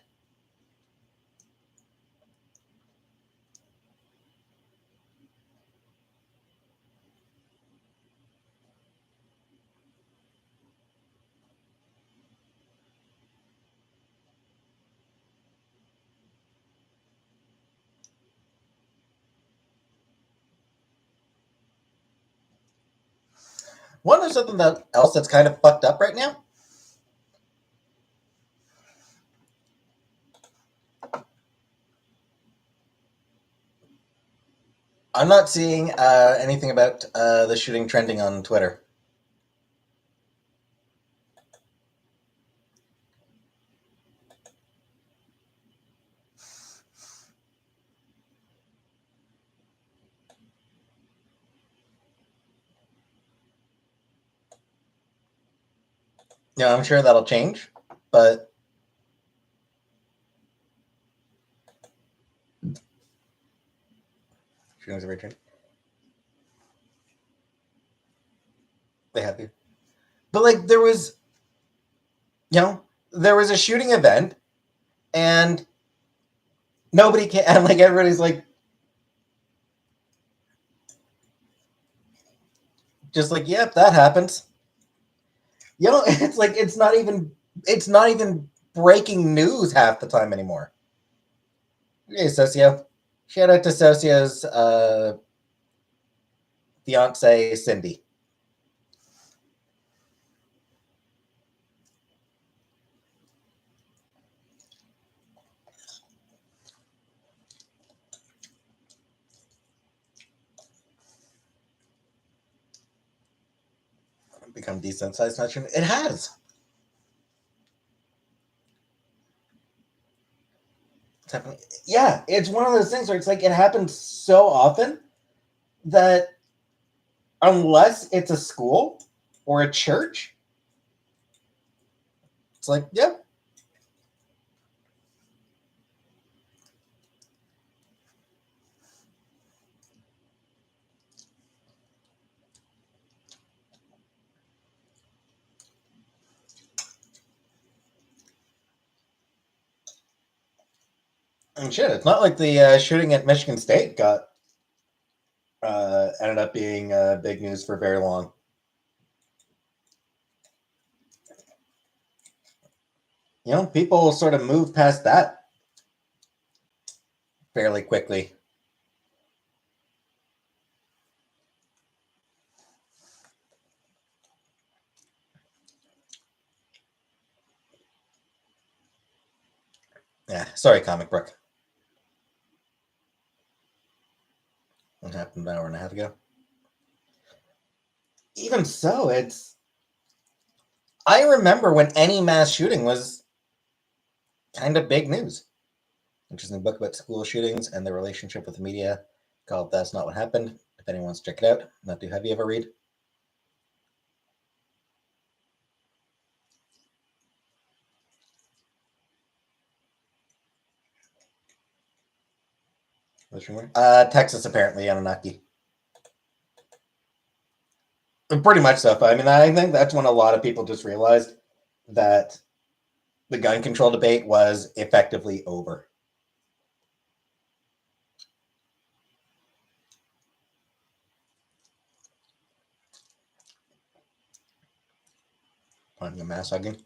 Want to know something else that's kind of fucked up right now? I'm not seeing anything about the shooting trending on Twitter. Yeah, I'm sure that'll change, but shootings are returning. They have to. But like there was, there was a shooting event, and nobody can, and like everybody's like, just like, yep, that happens. It's like it's not even breaking news half the time anymore. Hey, Socio. Shout out to Socio's fiance, Cindy. Become desensitized to shooting. It has. It's happening. Yeah, it's one of those things where it's like it happens so often that unless it's a school or a church, it's like, yep. And shit, it's not like the shooting at Michigan State got ended up being big news for very long. People sort of move past that fairly quickly. Yeah, sorry, Comic Book. What happened an hour and a half ago? Even so, it's. I remember when any mass shooting was kind of big news. Interesting book about school shootings and their relationship with the media called That's Not What Happened. If anyone wants to check it out, not too heavy of a read. Texas, apparently, Anunnaki. Pretty much so. I mean, I think that's when a lot of people just realized that the gun control debate was effectively over. On the mass hugging.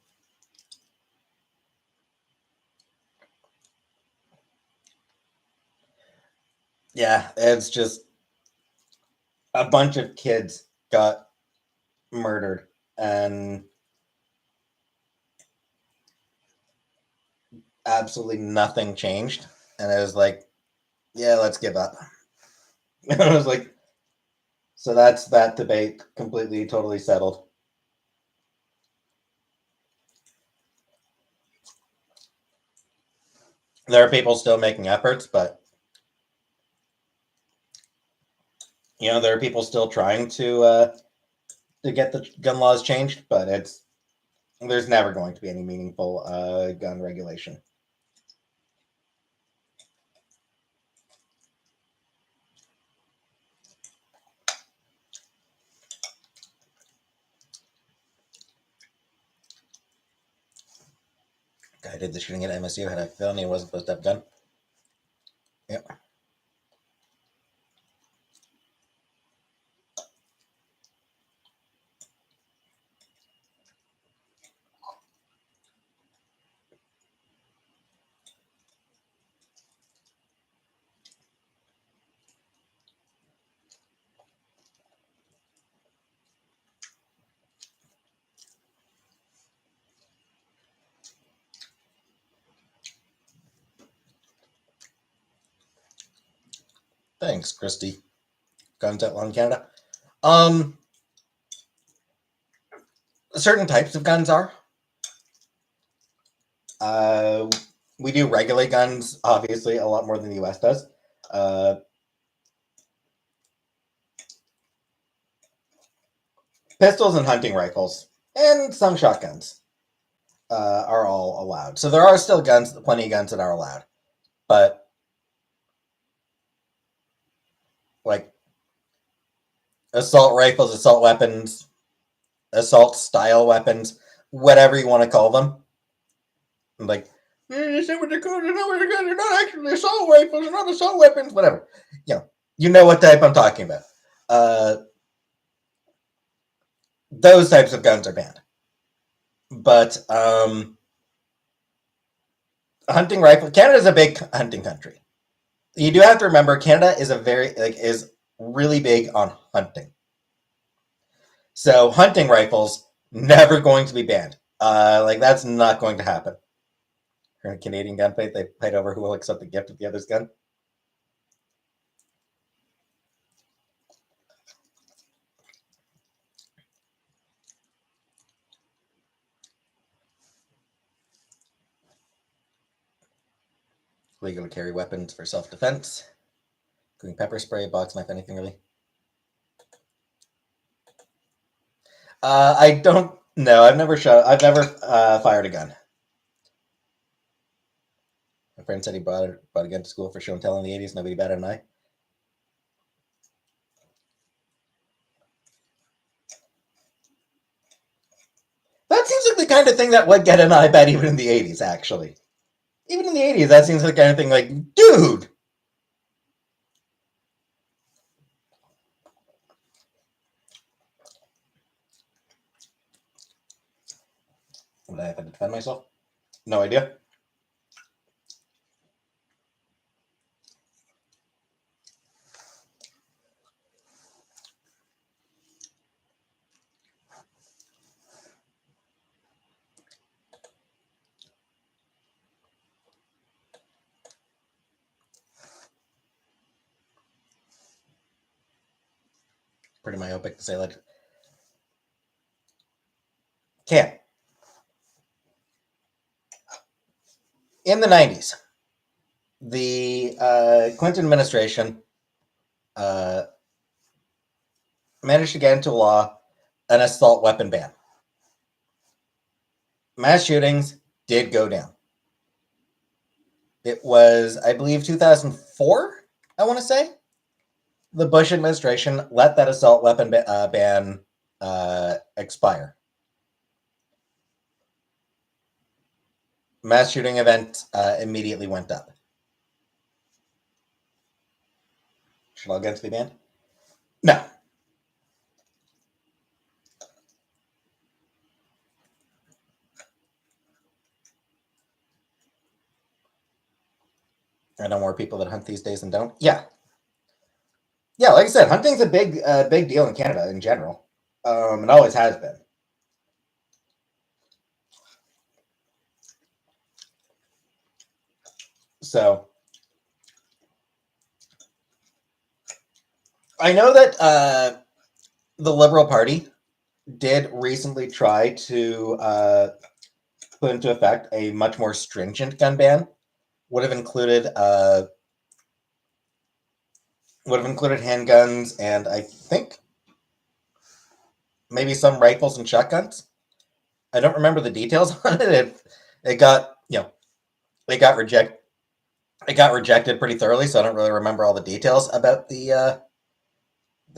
Yeah, it's just a bunch of kids got murdered, and absolutely nothing changed. And it was like, yeah, let's give up. And I was like, so that's that debate completely, totally settled. There are people still making efforts, but there are people still trying to get the gun laws changed, but there's never going to be any meaningful gun regulation. Guy did the shooting at MSU, had a felony, and wasn't supposed to have a gun. Yep. Thanks, Christy. Guns outlaw in Canada. Certain types of guns are. We do regulate guns, obviously, a lot more than the U.S. does. Pistols and hunting rifles, and some shotguns are all allowed. So there are still plenty of guns that are allowed. But, like, assault rifles, assault weapons, assault-style weapons, whatever you want to call them. Like, you say what they're called, they're not actually assault rifles, they're not assault weapons, whatever. You know what type I'm talking about. Those types of guns are banned. But hunting rifle, Canada's a big hunting country. You do have to remember Canada is really big on hunting. So hunting rifles never going to be banned. That's not going to happen. In a Canadian gunfight, they fight over who will accept the gift of the other's gun. Legal to carry weapons for self-defense, including pepper spray, box knife, anything really. I don't know. I've never fired a gun. My friend said he brought a gun to school for show and tell in the 80s. Nobody batted an eye. That seems like the kind of thing that would get an eye bat even in the 80s, actually. Even in the 80s, that seems like the kind of thing like, dude! Would I have to defend myself? No idea. Pretty myopic to say that. Can't. In the 90s, the Clinton administration managed to get into law an assault weapon ban. Mass shootings did go down. It was, I believe, 2004, I want to say. The Bush administration let that assault weapon ban expire. Mass shooting event immediately went up. Should all guns be banned? No. I know more people that hunt these days than don't. Yeah. Yeah, like I said, hunting's a big deal in Canada in general. It always has been. So I know that the Liberal Party did recently try to put into effect a much more stringent gun ban. Would have included handguns and I think maybe some rifles and shotguns. I don't remember the details on it. It got rejected. It got rejected pretty thoroughly, so I don't really remember all the details about the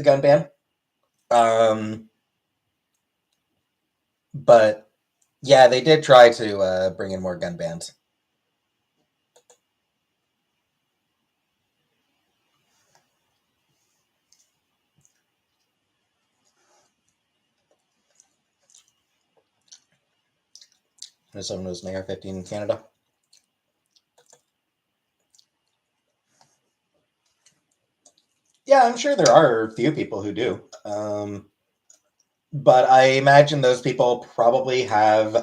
gun ban. But yeah, they did try to bring in more gun bans. There's someone who's an AR-15 in Canada. Yeah, I'm sure there are a few people who do. But I imagine those people probably have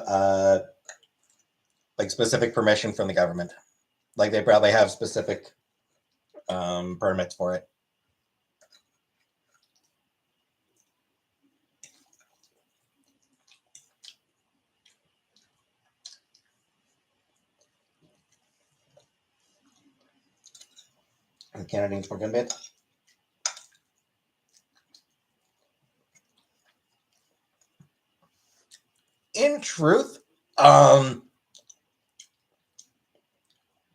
specific permission from the government. Like they probably have specific permits for it. Canadians for gun bans. In truth,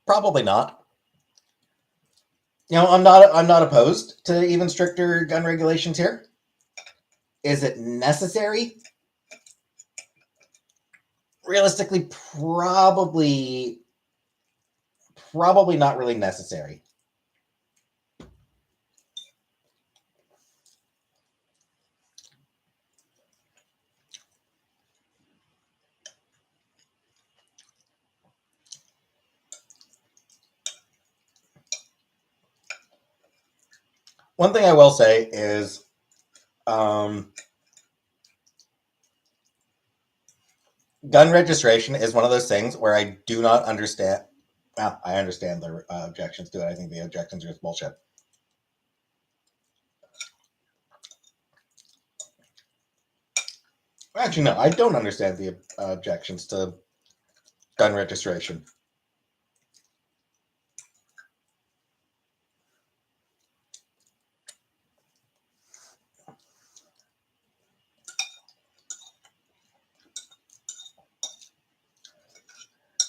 probably not. I'm not opposed to even stricter gun regulations here. Is it necessary? Realistically, probably not really necessary. One thing I will say is, gun registration is one of those things where I do not understand. Well, I understand the objections to it. I think the objections are just bullshit. Actually, no, I don't understand the objections to gun registration.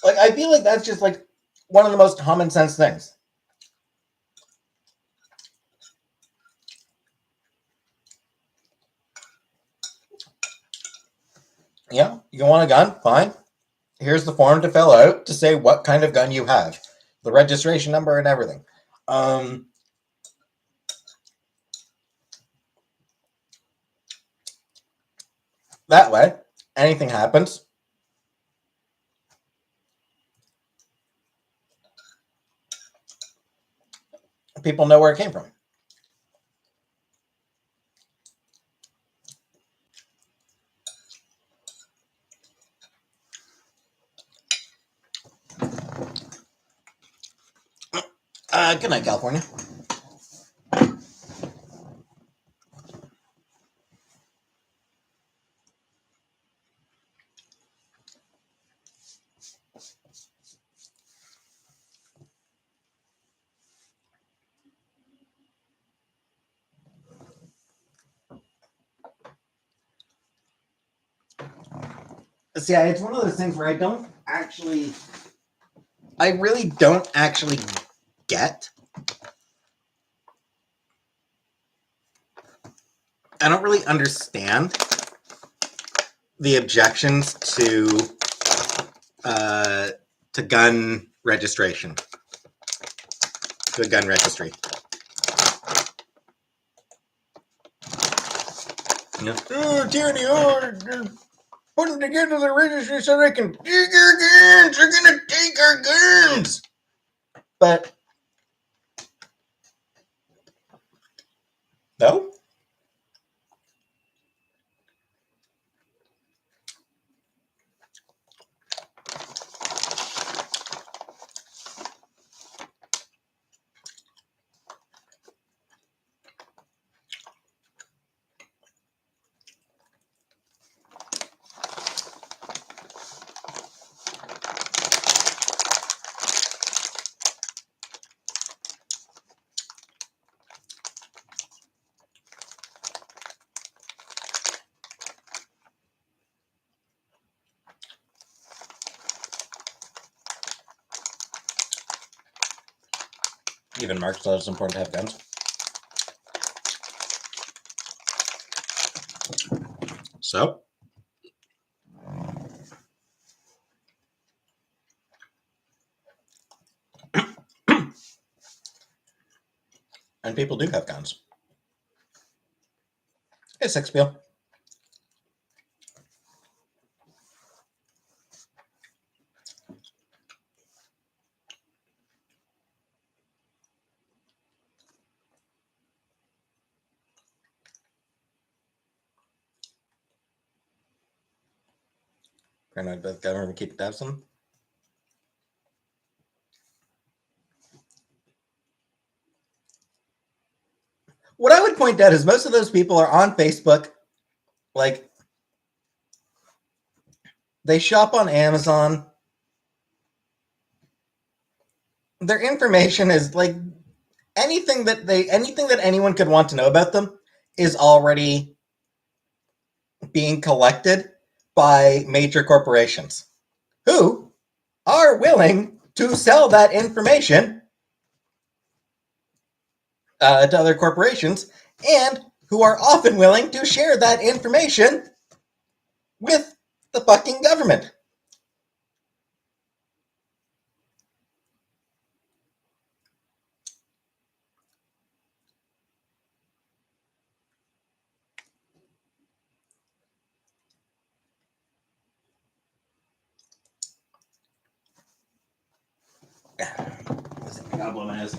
Like, I feel like that's just like one of the most common sense things. Yeah, you want a gun? Fine. Here's the form to fill out to say what kind of gun you have, the registration number and everything. That way, anything happens, people know where it came from. Good night, California. See, it's one of those things where I really don't actually get. I don't really understand the objections to gun registration, to a gun registry. Oh, tyranny! They're putting together the registry so they can take our guns. They're gonna take our guns. But no. Even Mark thought it's important to have guns. So, and people do have guns. Hey, Sixfield. Granted, the government keep tabs on them. What I would point out is most of those people are on Facebook. Like, they shop on Amazon. Their information is like anything that anyone could want to know about them is already being collected by major corporations who are willing to sell that information to other corporations, and who are often willing to share that information with the fucking government. I gotta blow my nose.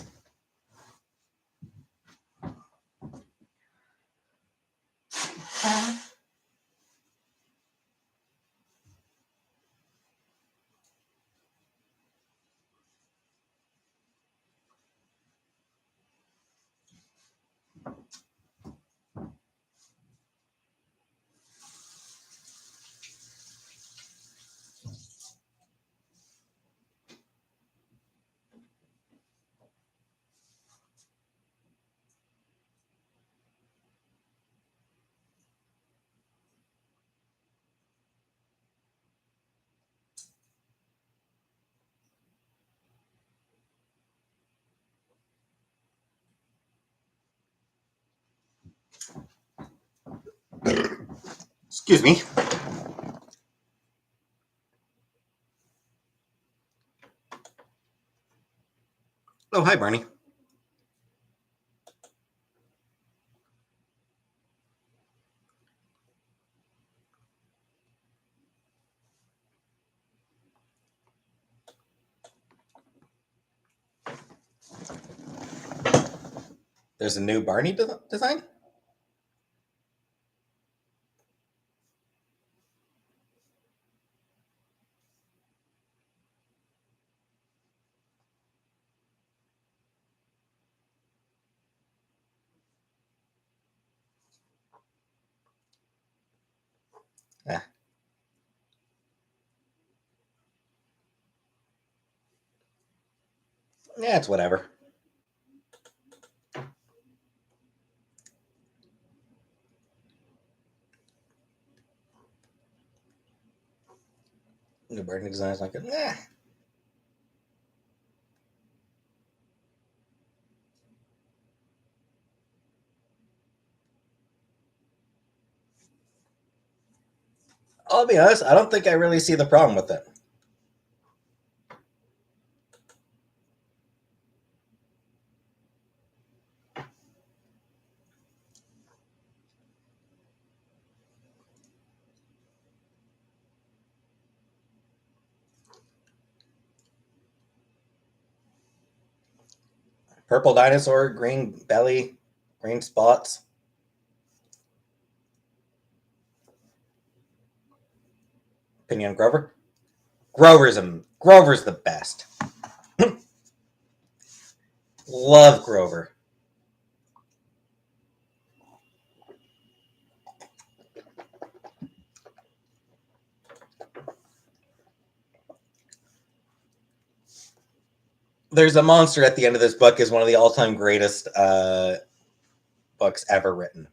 Excuse me. Oh, hi, Barney. There's a new Barney design? Yeah. Yeah, it's whatever. New Barney design is like, nah. I'll be honest, I don't think I really see the problem with it. Purple dinosaur, green belly, green spots. Opinion on Grover? Grover's the best. Love Grover. There's a monster at the end of this book is one of the all-time greatest books ever written.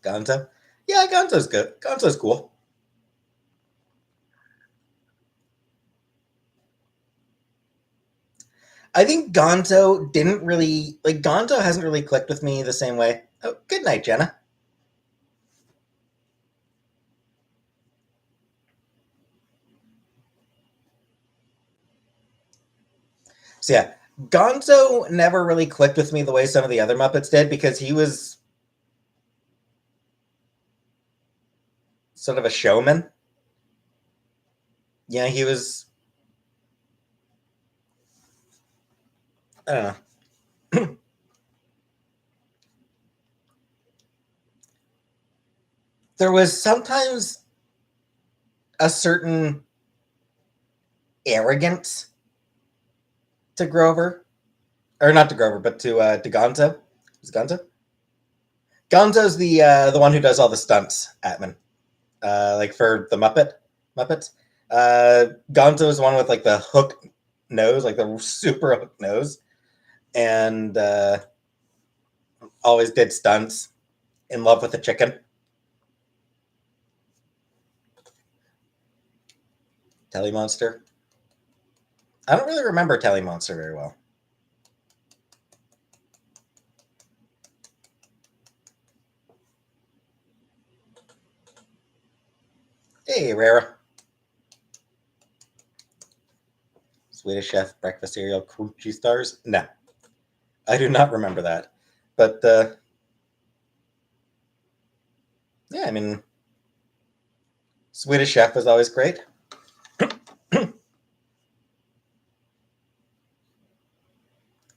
Gonzo? Yeah, Gonzo's good. Gonzo's cool. I think Gonzo didn't really Gonzo hasn't really clicked with me the same way. Oh, good night, Jenna. So yeah, Gonzo never really clicked with me the way some of the other Muppets did because he was sort of a showman. Yeah, he was. I don't know. There was sometimes a certain arrogance to Grover, or not to Grover, but to Gonzo. Is it Gonzo? Gonzo's the one who does all the stunts, Atman. Like for the Muppets. Gonzo is one with like the hook nose, like the super hook nose, and always did stunts. In love with a chicken. Telly Monster. I don't really remember Telly Monster very well. Hey, Rara. Swedish Chef breakfast cereal crunchy stars. No, I do not remember that. But yeah, I mean, Swedish Chef was always great. I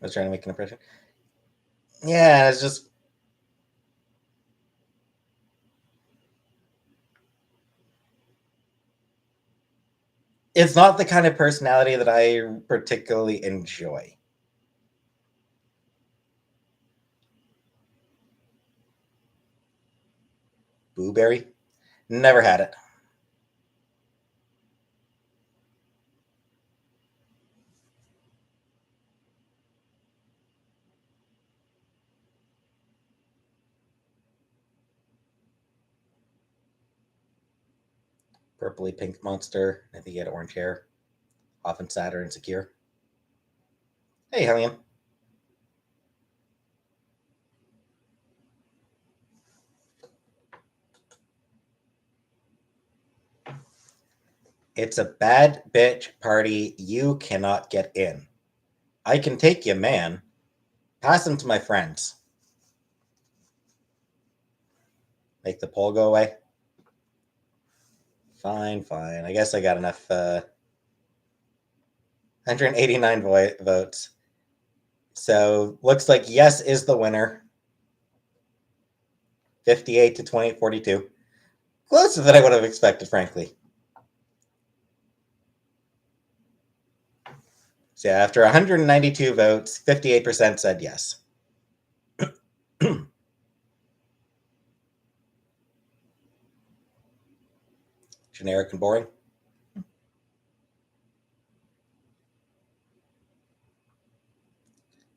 was trying to make an impression. Yeah, it's just it's not the kind of personality that I particularly enjoy. Blueberry? Never had it. Purpley pink monster. I think he had orange hair. Often sad or insecure. Hey, Hellion. It's a bad bitch party you cannot get in. I can take you, man. Pass them to my friends. Make the poll go away. Fine, fine. I guess I got enough. 189 votes. So looks like yes is the winner. 58 to 42. Closer than I would have expected, frankly. So yeah, after 192 votes, 58% said yes. Generic and boring.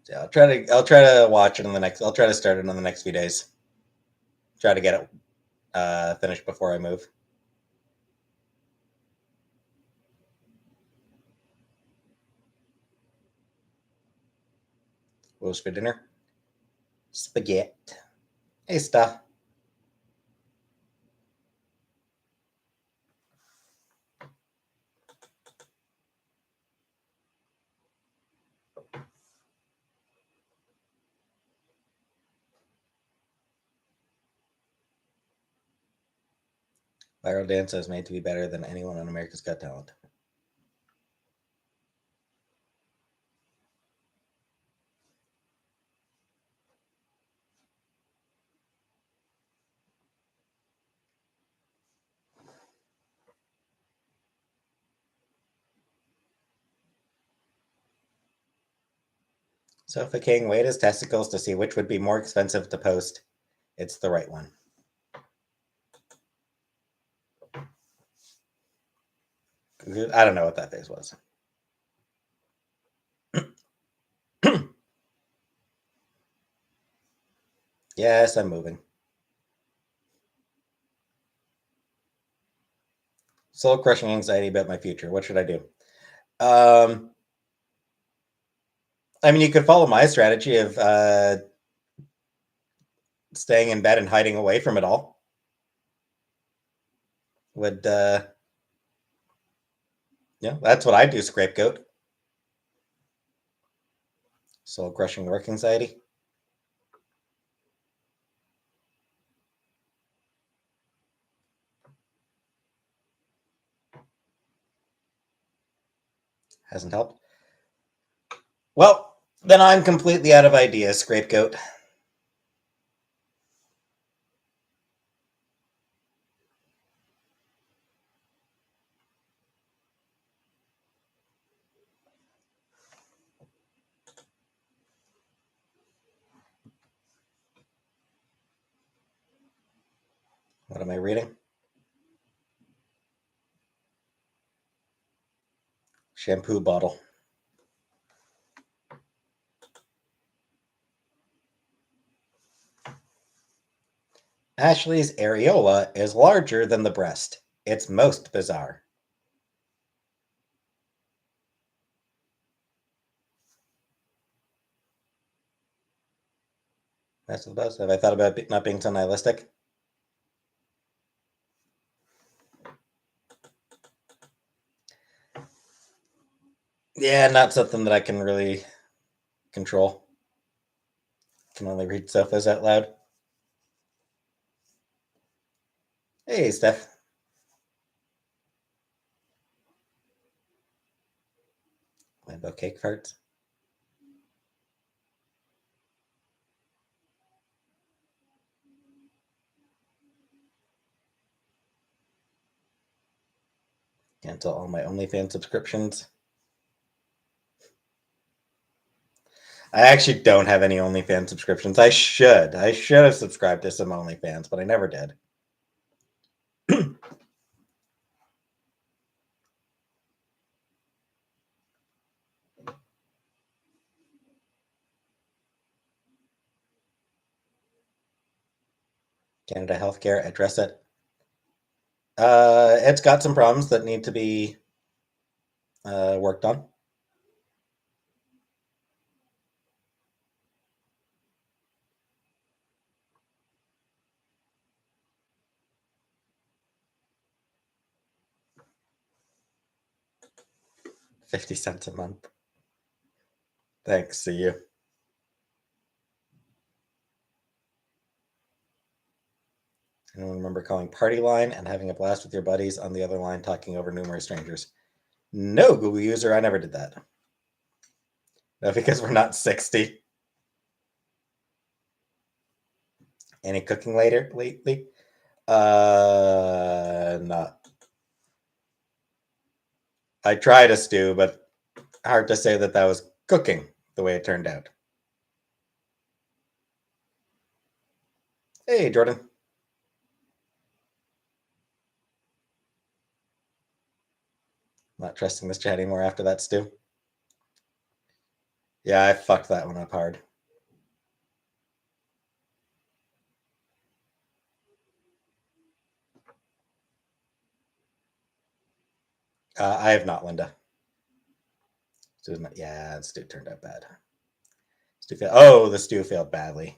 So I'll try to watch it in the next. I'll try to start it in the next few days. Try to get it finished before I move. What was for dinner? Spaghetti. Hey, stuff. Viral dance is made to be better than anyone on America's Got Talent. So if a king weighed his testicles to see which would be more expensive to post, it's the right one. I don't know what that face was. Yes, I'm moving. Soul crushing anxiety about my future. What should I do? I mean, you could follow my strategy of staying in bed and hiding away from it all. Would yeah, that's what I do. Scapegoat. Soul crushing work anxiety. Hasn't helped. Well, then I'm completely out of ideas. Scapegoat. What am I reading? shampoo bottle. Ashley's areola is larger than the breast. It's most bizarre. That's the best. Have I thought about not being so nihilistic? Yeah, not something that I can really control. Can only read sofas out loud. Hey, Steph. Lambo cake farts. Cancel all my OnlyFans subscriptions. I actually don't have any OnlyFans subscriptions. I should. I should have subscribed to some OnlyFans, but I never did. Canada Healthcare, address it. It's got some problems that need to be worked on. $0.50 a month. Thanks. See you. Anyone remember calling party line and having a blast with your buddies on the other line talking over numerous strangers? No, Google user, I never did that. No, because we're not 60. Any cooking later lately? Not. I tried a stew, but hard to say that that was cooking the way it turned out. Hey, Jordan. Not trusting this chat anymore after that stew. Yeah, I fucked that one up hard. I have not, Linda. Yeah, the stew turned out bad. The stew failed badly.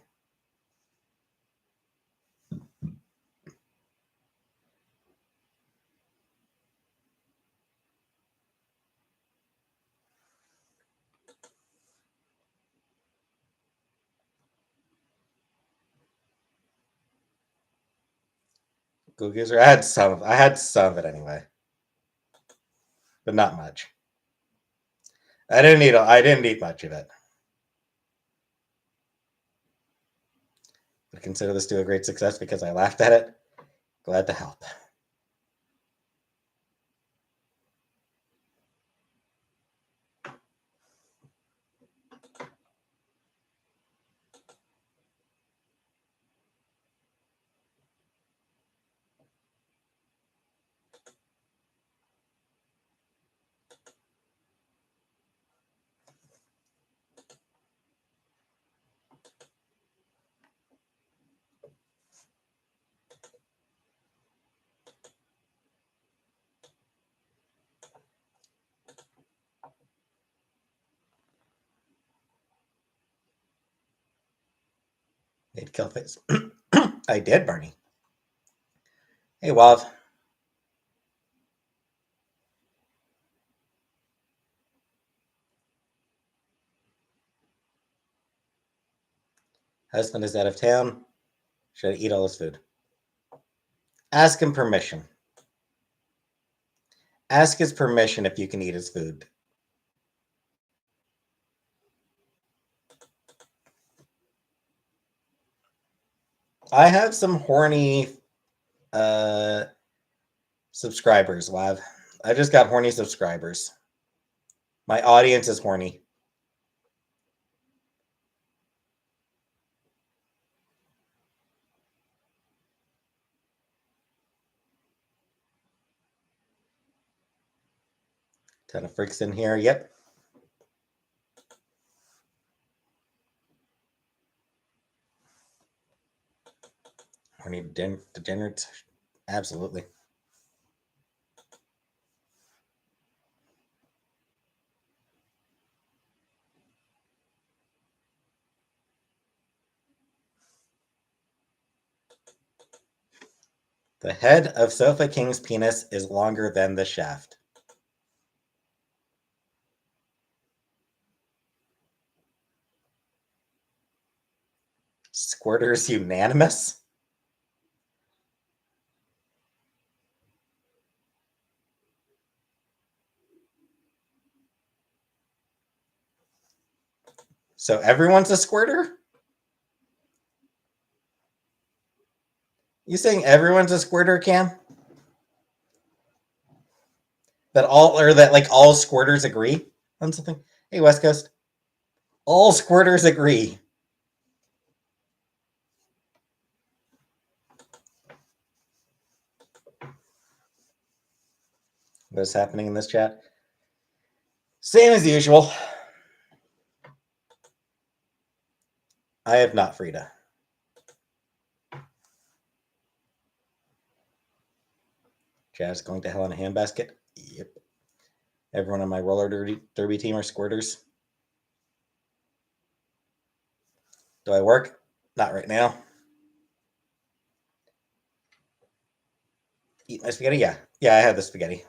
Google user, I had some of it anyway, but not much. I didn't eat much of it. But consider this stew a great success because I laughed at it. Glad to help. Made kill face. I did, Barney. Hey, Wav. Husband is out of town. Should I eat all his food? Ask him permission. Ask his permission if you can eat his food. I have some horny subscribers, Wav. I just got horny subscribers. My audience is horny. Ton of freaks in here. Yep. Horny degenerates. Absolutely. The head of Sofa King's penis is longer than the shaft. Squirters unanimous? So everyone's a squirter? You saying everyone's a squirter, Cam? That all squirters agree on something? Hey, West Coast. All squirters agree. What's happening in this chat? Same as usual. I have not, Frida. Jazz going to hell in a handbasket? Yep. Everyone on my roller derby team are squirters. Do I work? Not right now. Eat my spaghetti? Yeah. Yeah, I have the spaghetti.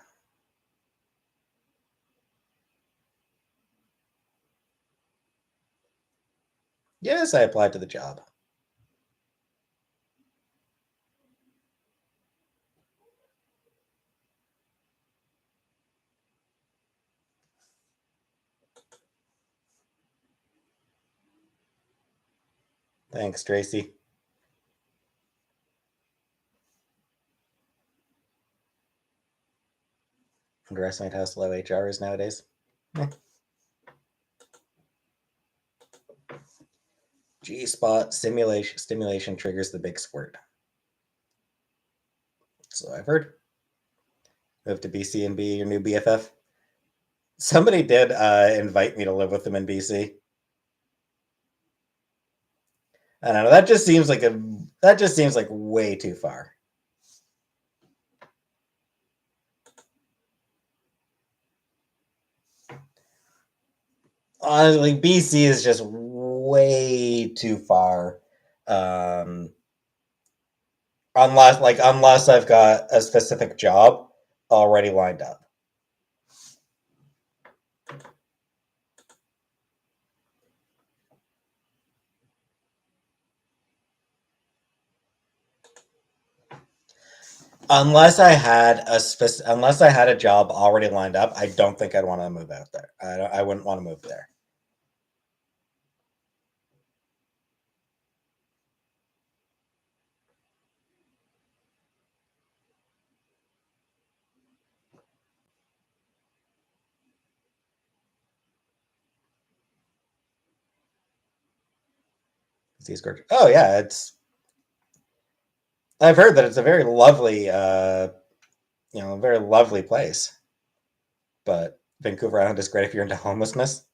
Yes, I applied to the job. Thanks, Tracy. Underestimate how slow HR is nowadays. G-spot stimulation triggers the big squirt. So I've heard. Move to BC and be your new BFF. Somebody did invite me to live with them in BC. I don't know. That just seems like way too far. Honestly, BC is just way too far. Unless I've got a specific job already lined up. Unless I had a job already lined up, I don't think I'd want to move out there. I wouldn't want to move there. Oh yeah, I've heard that it's a very lovely, very lovely place. But Vancouver Island is great if you're into homelessness.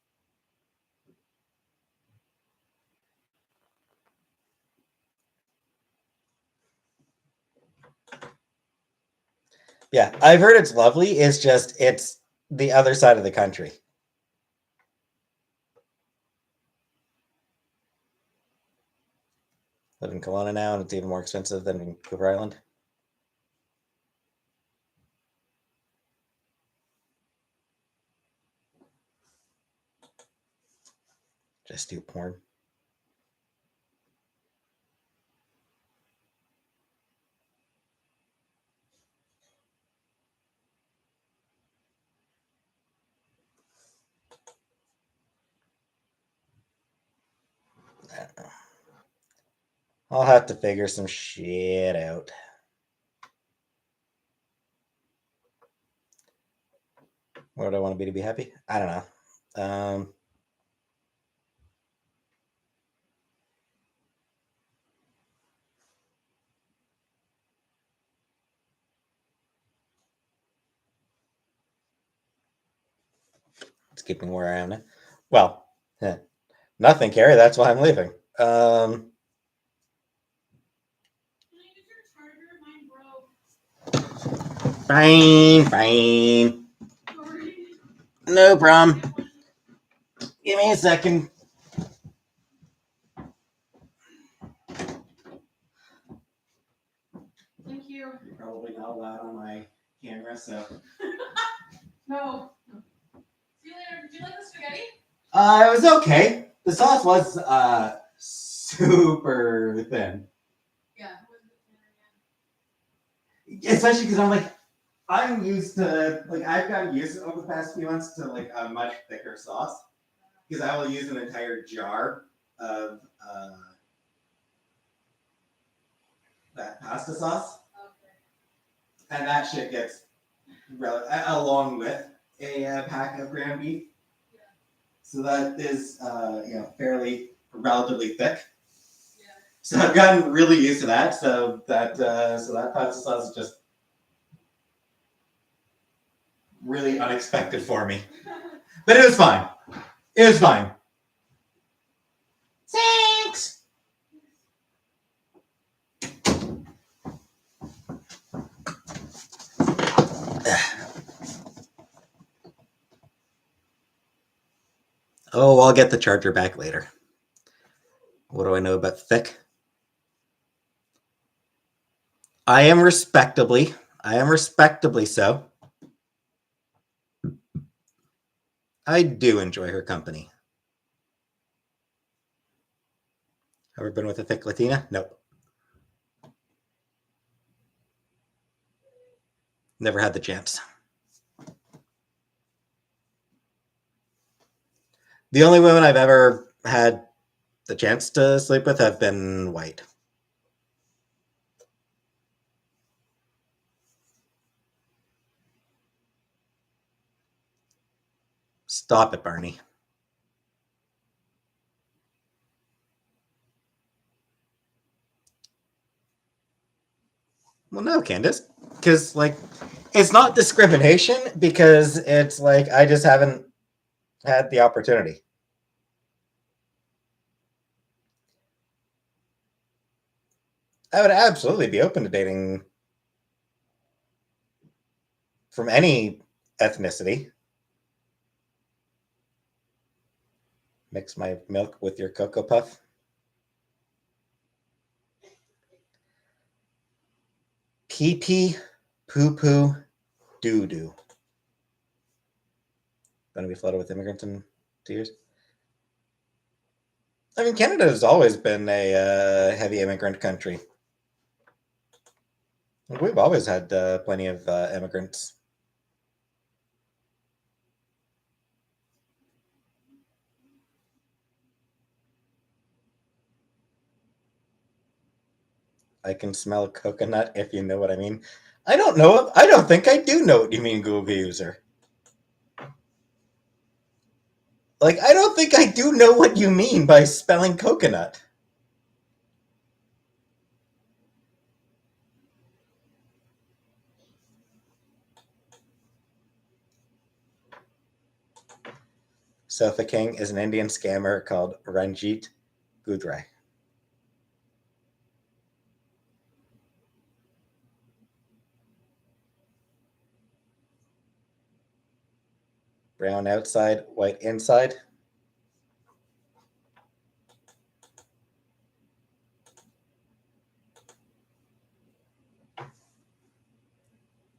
Yeah, I've heard it's lovely. It's the other side of the country. Live in Kelowna now, and it's even more expensive than Vancouver Island. Just do porn. I don't know. I'll have to figure some shit out. What do I want to be happy? I don't know. just keeping where I am now. Well, nothing, Carrie. That's why I'm leaving. Fine. No problem. Give me a second. Thank you. You're probably not allowed on my camera, so. No. See you later. Did you like the spaghetti? It was okay. The sauce was super thin. Yeah. Especially because I'm used to, I've gotten used over the past few months to a much thicker sauce. Because I will use an entire jar of that pasta sauce. Okay. And that shit gets along with a pack of ground beef. Yeah. So that is fairly relatively thick. Yeah. So I've gotten really used to that. So that pasta sauce is just really unexpected for me. But it was fine. It was fine. Thanks. Oh, I'll get the charger back later. What do I know about thick? I am respectably so. I do enjoy her company. Ever been with a thick Latina? Nope. Never had the chance. The only women I've ever had the chance to sleep with have been white. Stop it, Barney. Well, no, Candace. Because, it's not discrimination because it's I just haven't had the opportunity. I would absolutely be open to dating from any ethnicity. Mix my milk with your Cocoa Puff. Pee pee, poo poo, doo doo. Going to be flooded with immigrants in 2 years. I mean, Canada has always been a heavy immigrant country. We've always had plenty of immigrants. I can smell coconut, if you know what I mean. I don't know. I don't think I do know what you mean, Google user. I don't think I do know what you mean by spelling coconut. Sofa King is an Indian scammer called Ranjit Gudrai. Brown outside, white inside.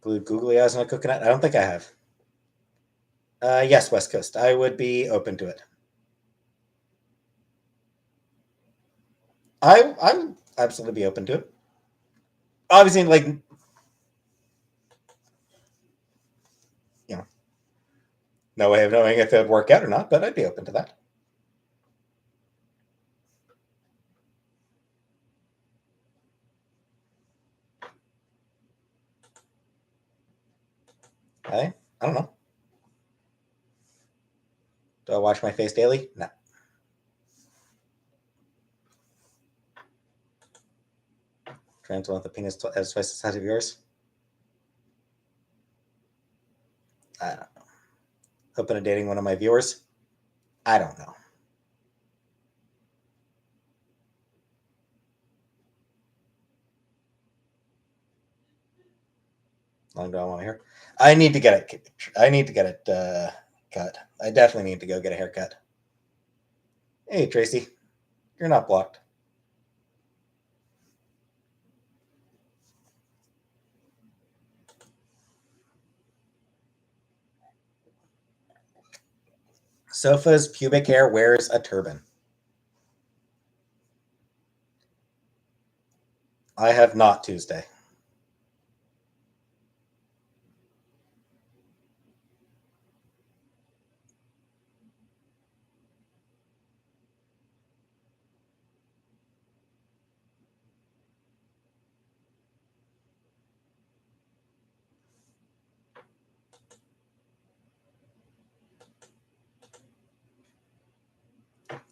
Glued googly eyes on a coconut? I don't think I have. Yes, West Coast. I would be open to it. I'm absolutely be open to it. Obviously, no way of knowing if it would work out or not, but I'd be open to that. I don't know. Do I wash my face daily? No. Trans one with a penis as twice the size of yours? I don't know. open to dating one of my viewers? I don't know. How long do I want my hair? I need to get it. I need to get it cut. I definitely need to go get a haircut. Hey, Tracy, you're not blocked. Sofa's pubic hair wears a turban. I have not Tuesday.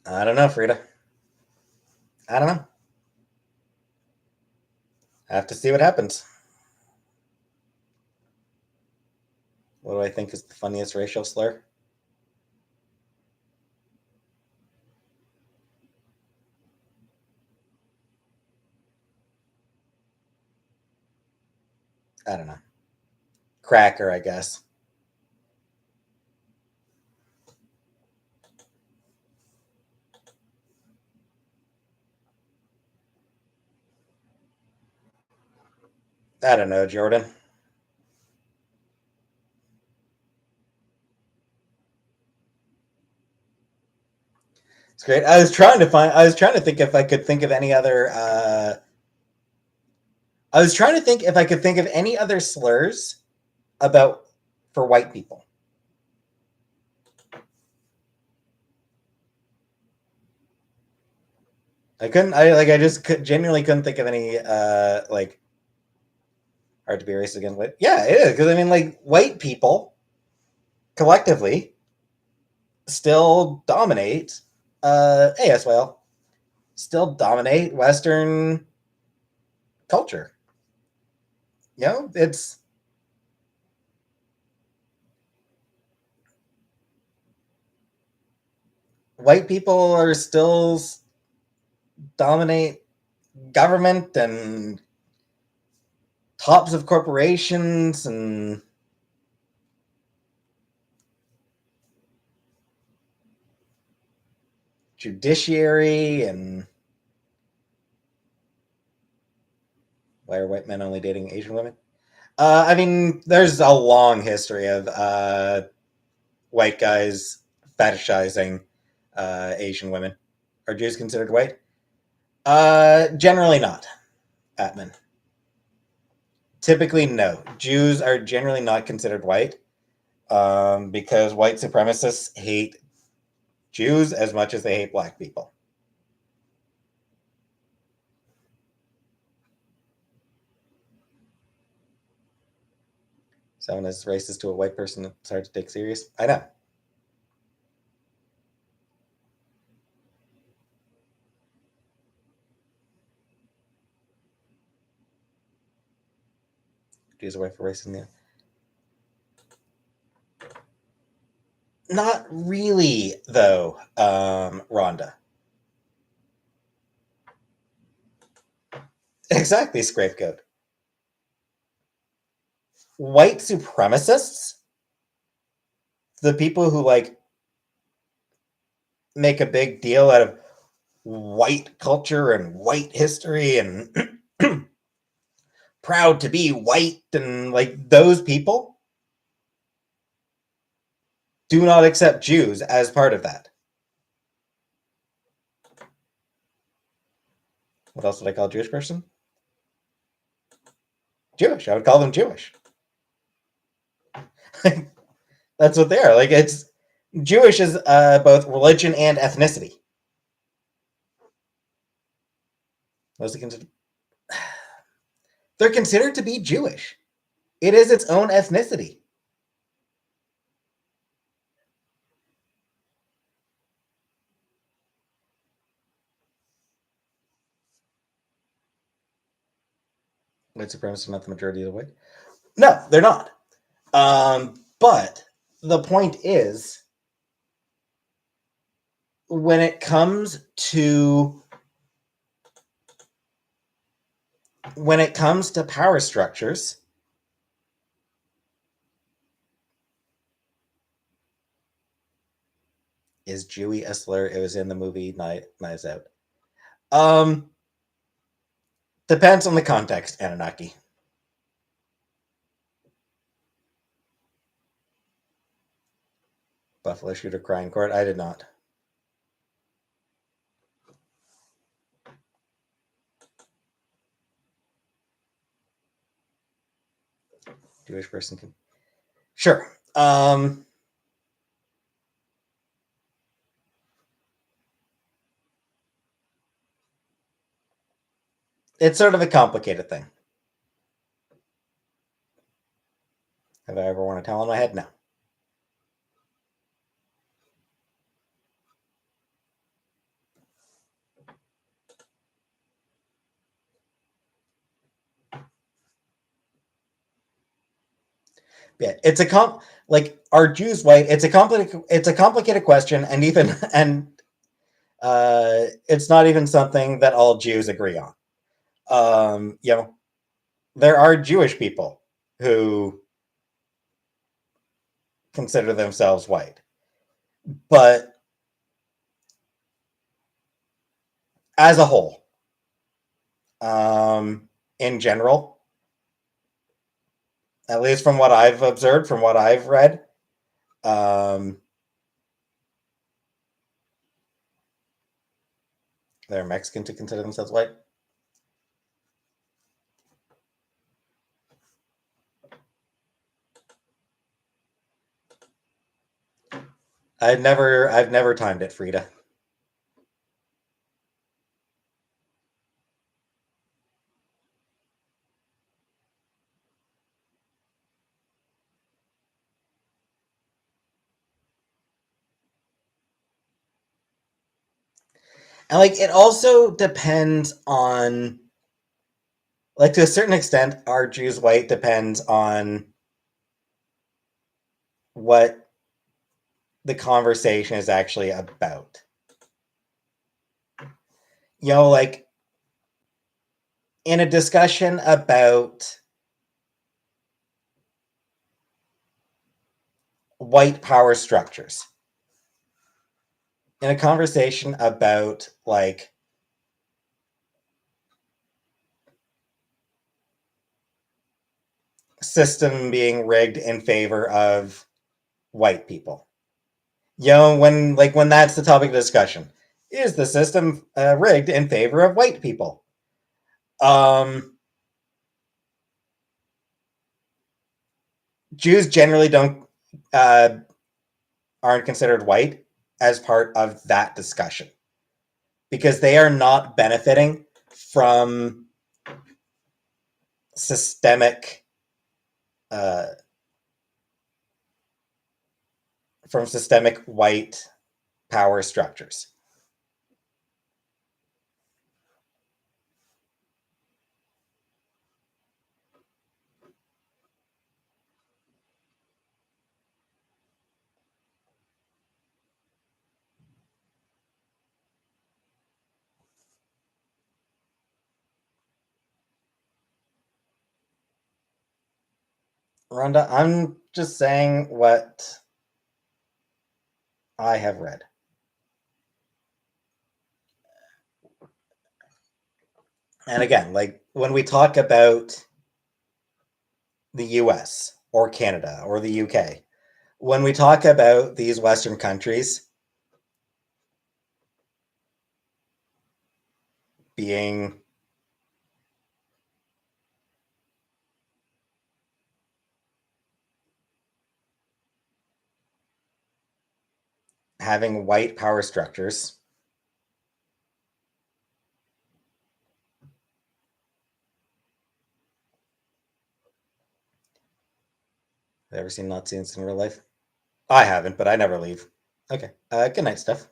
I don't know, Frida. I don't know. I have to see what happens. What do I think is the funniest racial slur? I don't know. Cracker, I guess. I don't know, Jordan. It's great. I was trying to think if I could think of any other. I was trying to think if I could think of any other slurs about for white people. I couldn't. I just genuinely couldn't think of any. Like hard to be racist against white. Yeah, it is because I mean, like white people collectively still dominate. ASL still dominate Western culture. You know, it's white people are still dominate government and tops of corporations and judiciary. And why are white men only dating Asian women? I mean, there's a long history of white guys fetishizing Asian women. Are Jews considered white? Generally not, Atman. Typically, no. Jews are generally not considered white because white supremacists hate Jews as much as they hate black people. Someone is racist to a white person, it's hard to take serious. I know. Jews are white for racism. Yeah. Not really, though, Rhonda. Exactly, Scapegoat. White supremacists, the people who like make a big deal out of white culture and white history and proud to be white and like those people do not accept Jews as part of that. What else would I call a Jewish person? Jewish. I would call them Jewish. That's what they are. Like it's Jewish is both religion and ethnicity. What's it considered? They're considered to be Jewish. It is its own ethnicity. White supremacists are not the majority of the way. No, they're not. But the point is, when it comes to power structures, is Jewy a slur? It was in the movie Knives Out. Depends on the context, Anunnaki. Buffalo Shooter crying court. I did not. Jewish person can. Sure. It's sort of a complicated thing. Have I ever worn a towel on my head? No. Yeah, it's a like, are Jews white? It's a complicated question, and even it's not even something that all Jews agree on. There are Jewish people who consider themselves white, but as a whole, in general, at least from what I've observed, from what I've read, they're Mexican to consider themselves white. I've never timed it, Frida. And like, it also depends on, like, to a certain extent, are Jews white depends on what the conversation is actually about. Like, in a discussion about white power structures, in a conversation about, like, system being rigged in favor of white people, when that's the topic of discussion, is the system rigged in favor of white people? Jews generally aren't considered white as part of that discussion, because they are not benefiting from systemic white power structures. Rhonda, I'm just saying what I have read. And again, like, when we talk about the US or Canada or the UK, when we talk about these Western countries being having white power structures, have you ever seen Nazis in real life? I haven't, but I never leave. Okay. Good night, Steph.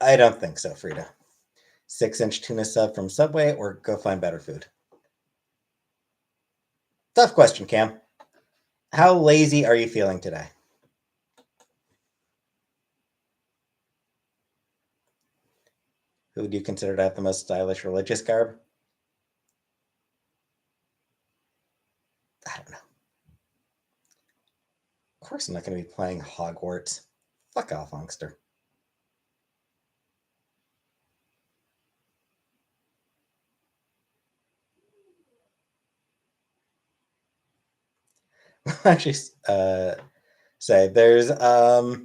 I don't think so, Frida. 6-inch tuna sub from Subway, or go find better food? Tough question, Cam. How lazy are you feeling today? Who would you consider to have the most stylish religious garb? I don't know. Of course I'm not going to be playing Hogwarts. Fuck off, Honkster. Actually, say there's oh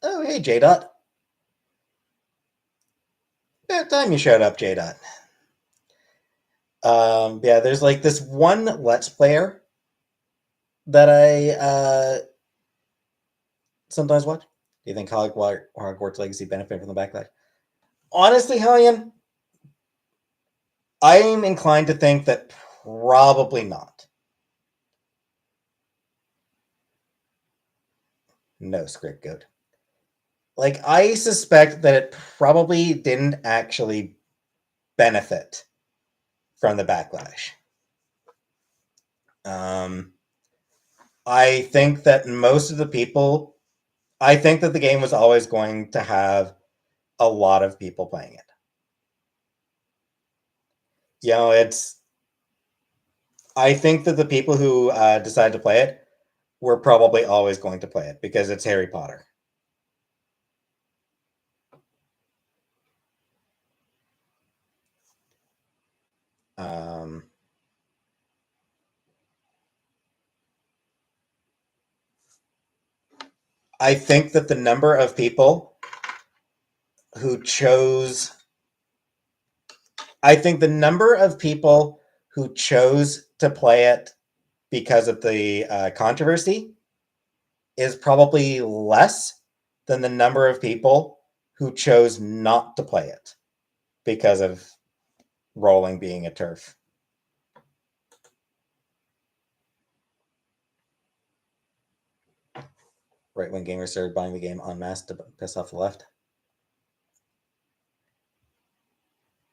hey J Dot. About time you showed up, J Dot. Yeah, there's like this one Let's Player that I sometimes watch. Do you think Hogwarts Legacy benefit from the backlash? Honestly, Hellion, I'm inclined to think that probably not. No, script goat. Like, I suspect that it probably didn't actually benefit from the backlash. I think that most of the people, I think that the game was always going to have a lot of people playing it. You know, I think that the people who decided to play it were probably always going to play it because it's Harry Potter. I think that the number of people who chose, I think the number of people who chose to play it because of the controversy is probably less than the number of people who chose not to play it because of rolling being a turf. Right when gamers started buying the game en masse to piss off the left.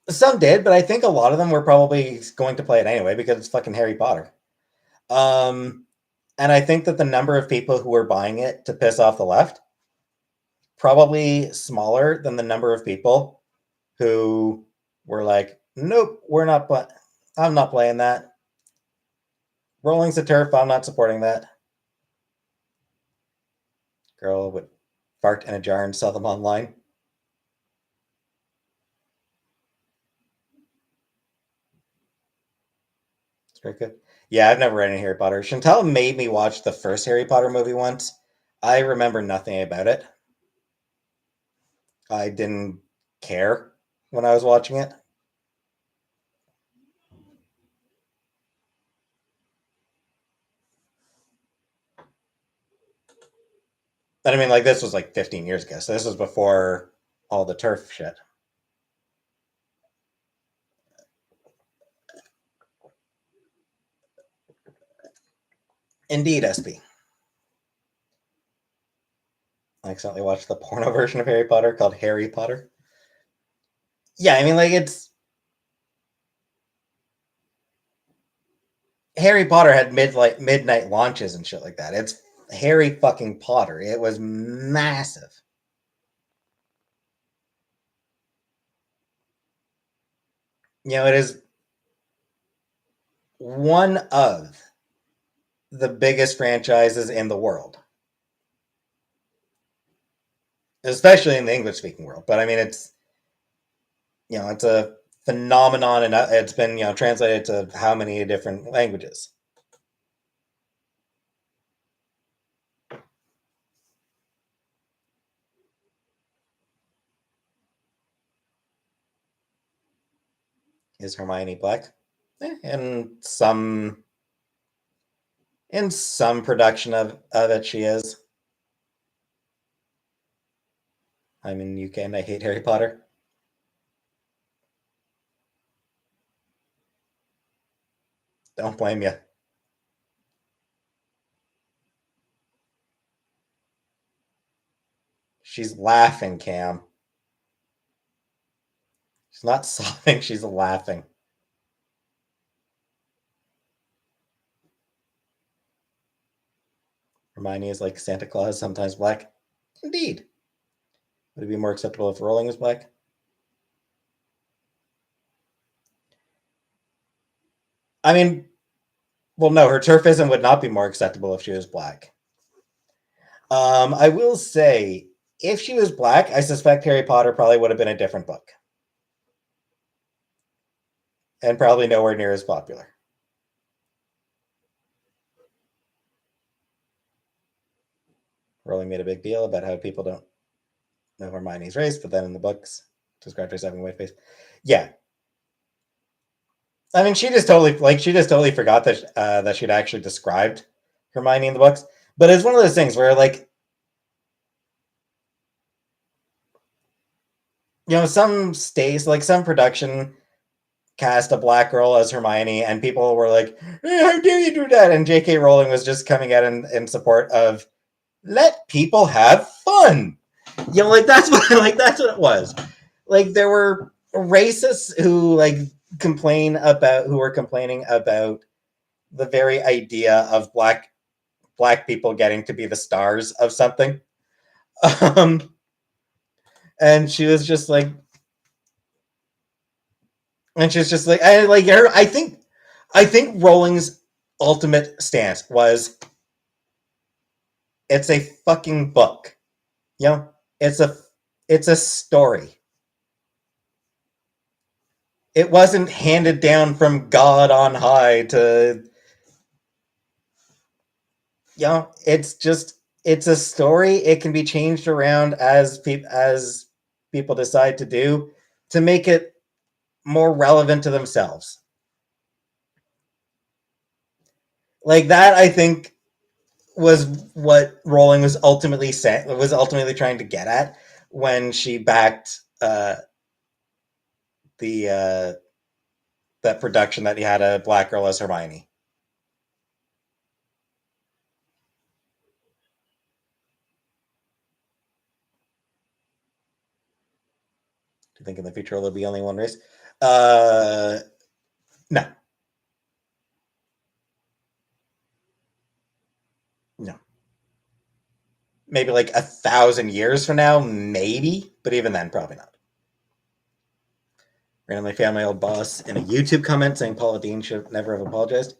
Some did, but I think a lot of them were probably going to play it anyway because it's fucking Harry Potter. And I think that the number of people who were buying it to piss off the left probably smaller than the number of people who were like, nope, I'm not playing that. Rolling's a turf, I'm not supporting that. Girl would fart in a jar and sell them online. It's very good. Yeah, I've never read any Harry Potter. Chantal made me watch the first Harry Potter movie once. I remember nothing about it. I didn't care when I was watching it. And I mean, like, this was like 15 years ago, so this was before all the turf shit. Indeed, SB. I accidentally watched the porno version of Harry Potter called Harry Potter. Yeah, I mean, like, it's Harry Potter had midnight launches and shit like that. It's Harry fucking Potter. It was massive. You know, it is one of the biggest franchises in the world, especially in the English speaking world. But I mean, it's, you know, it's a phenomenon, and it's been, you know, translated to how many different languages. Is Hermione black? In some production of it, she is. I'm in UK and I hate Harry Potter. Don't blame you. She's laughing, Cam. She's not sobbing, she's laughing. Hermione is like Santa Claus, sometimes black. Indeed. Would it be more acceptable if Rowling was black? I mean, well, no, her turfism would not be more acceptable if she was black. I will say, if she was black, I suspect Harry Potter probably would have been a different book. And probably nowhere near as popular. Rowling made a big deal about how people don't know Hermione's race, but then in the books, described her as having a white face. Yeah. I mean, she just totally forgot that she'd actually described Hermione in the books. But it's one of those things where, like, you know, some states, like some production cast a black girl as Hermione, and people were like, "How dare you do that?" And J.K. Rowling was just coming out in support of let people have fun. You know, like that's what it was. Like there were racists who were complaining about the very idea of black people getting to be the stars of something. Um, and she was just like, I think Rowling's ultimate stance was, it's a fucking book. You know, it's a story. It wasn't handed down from God on high to, you know, it's a story. It can be changed around as people decide to do to make it more relevant to themselves. Like that, I think was what Rowling was ultimately trying to get at when she backed the that production that he had a black girl as Hermione. Do you think in the future there'll be only one race? No. No. Maybe like 1,000 years from now, maybe, but even then, probably not. Randomly found my old boss in a YouTube comment saying Paula Deen should never have apologized.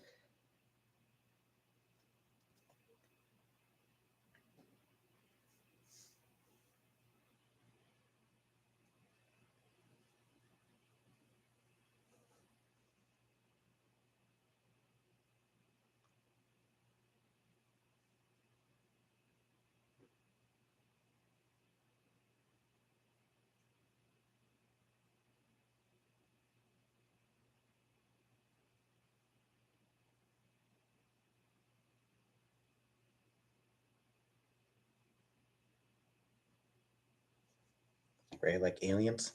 Right, like aliens.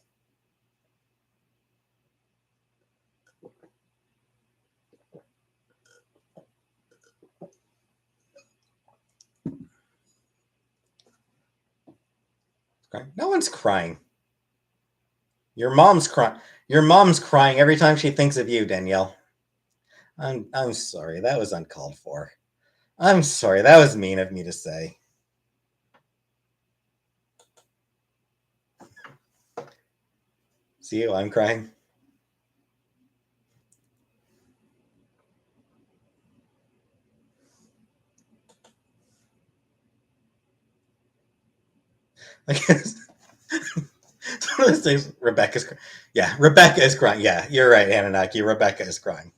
No one's crying. Your mom's crying. Your mom's crying every time she thinks of you, Danielle. I'm sorry. That was uncalled for. I'm sorry. That was mean of me to say. See you. I'm crying. I guess it's one of those things. Rebecca is crying. Yeah, you're right, Anunnaki. Rebecca is crying.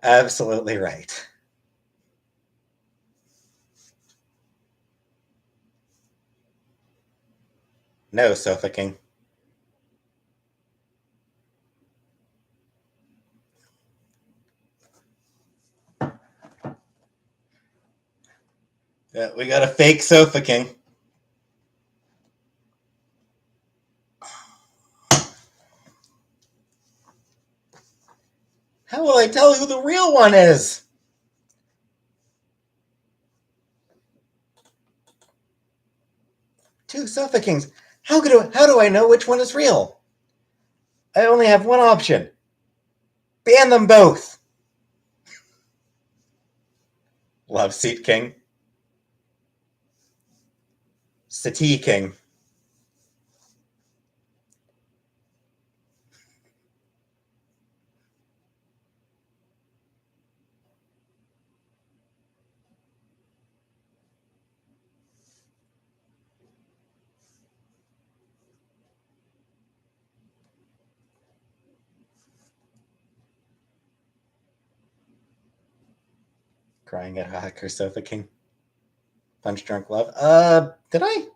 Absolutely right. No, Sofa King. Yeah, we got a fake Sofa King. How will I tell who the real one is? Two Sofa Kings. How do I know which one is real? I only have one option. Ban them both. Love Seat King. Settee King. Crying at Hacker Sofa King. Punch Drunk Love. Did I?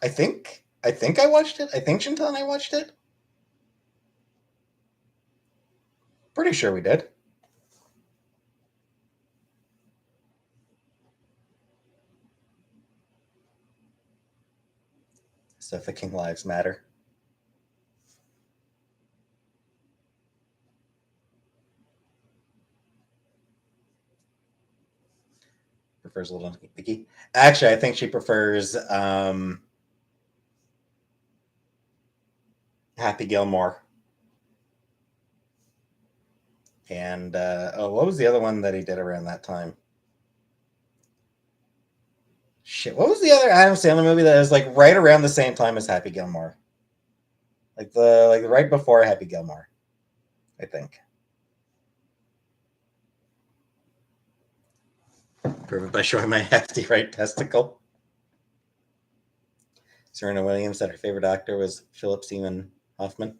I think I watched it. I think Chantal and I watched it. Pretty sure we did. Sofa King Lives Matter. Prefers Little Nicky. Actually, I think she prefers Happy Gilmore. And what was the other one that he did around that time? Shit, what was the other Adam Sandler movie that was like right around the same time as Happy Gilmore? Like right before Happy Gilmore, I think. Prove it by showing my hefty right testicle. Serena Williams said her favorite actor was Philip Seymour Hoffman.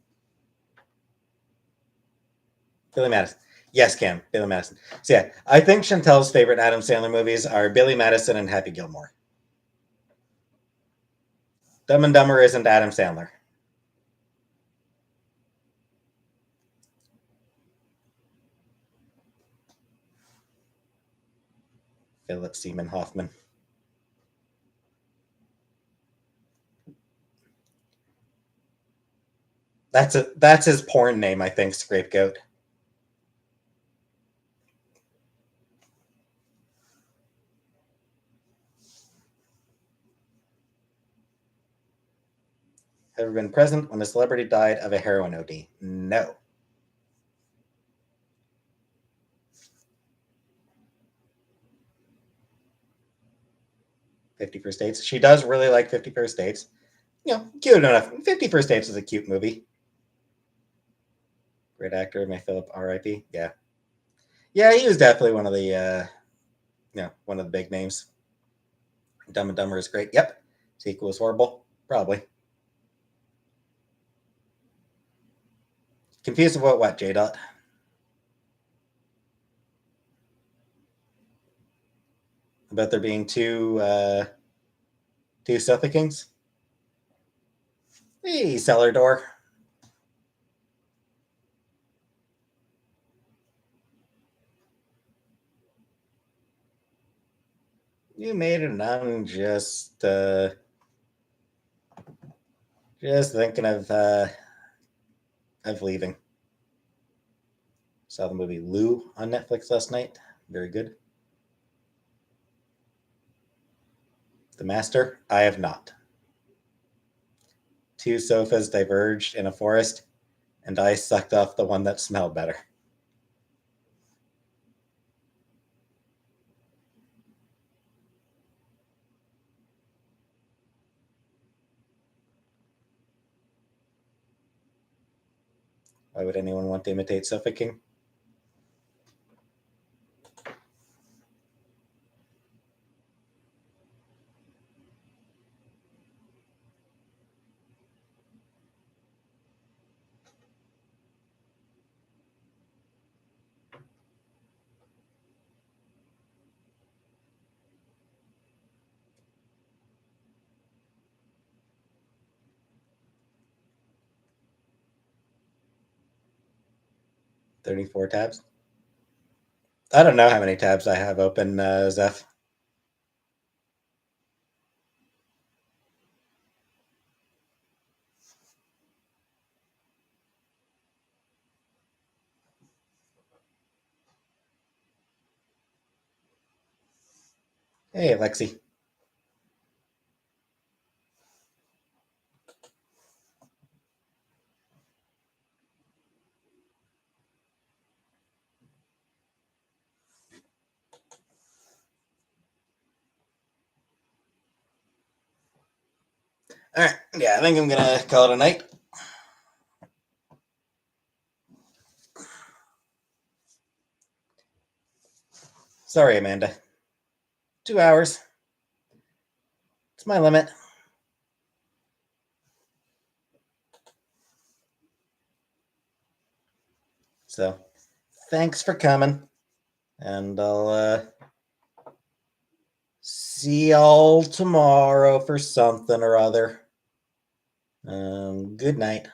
Billy Madison. Yes, Cam. Billy Madison. So yeah, I think Chantel's favorite Adam Sandler movies are Billy Madison and Happy Gilmore. Dumb and Dumber isn't Adam Sandler. Philip Seymour Hoffman. That's his porn name, I think, Scapegoat. Ever been present when a celebrity died of a heroin OD? No. 50 First Dates. She does really like 50 First Dates. You know, cute enough. 50 First Dates is a cute movie. Great actor, my Philip R.I.P. Yeah. Yeah, he was definitely one of the one of the big names. Dumb and Dumber is great. Yep. Sequel is horrible. Probably. Confused about what, J Dot? About there being two Sofa Kings? Hey, cellar door. You made it, and I'm just thinking of leaving. Saw the movie Lou on Netflix last night. Very good. The Master? I have not. Two sofas diverged in a forest, and I sucked off the one that smelled better. Why would anyone want to imitate Sofa King? $34 tabs? I don't know how many tabs I have open, Zeph. Hey, Lexi. All right. Yeah, I think I'm gonna call it a night. Sorry, Amanda. 2 hours. It's my limit. So, thanks for coming, and I'll see y'all tomorrow for something or other. Good night.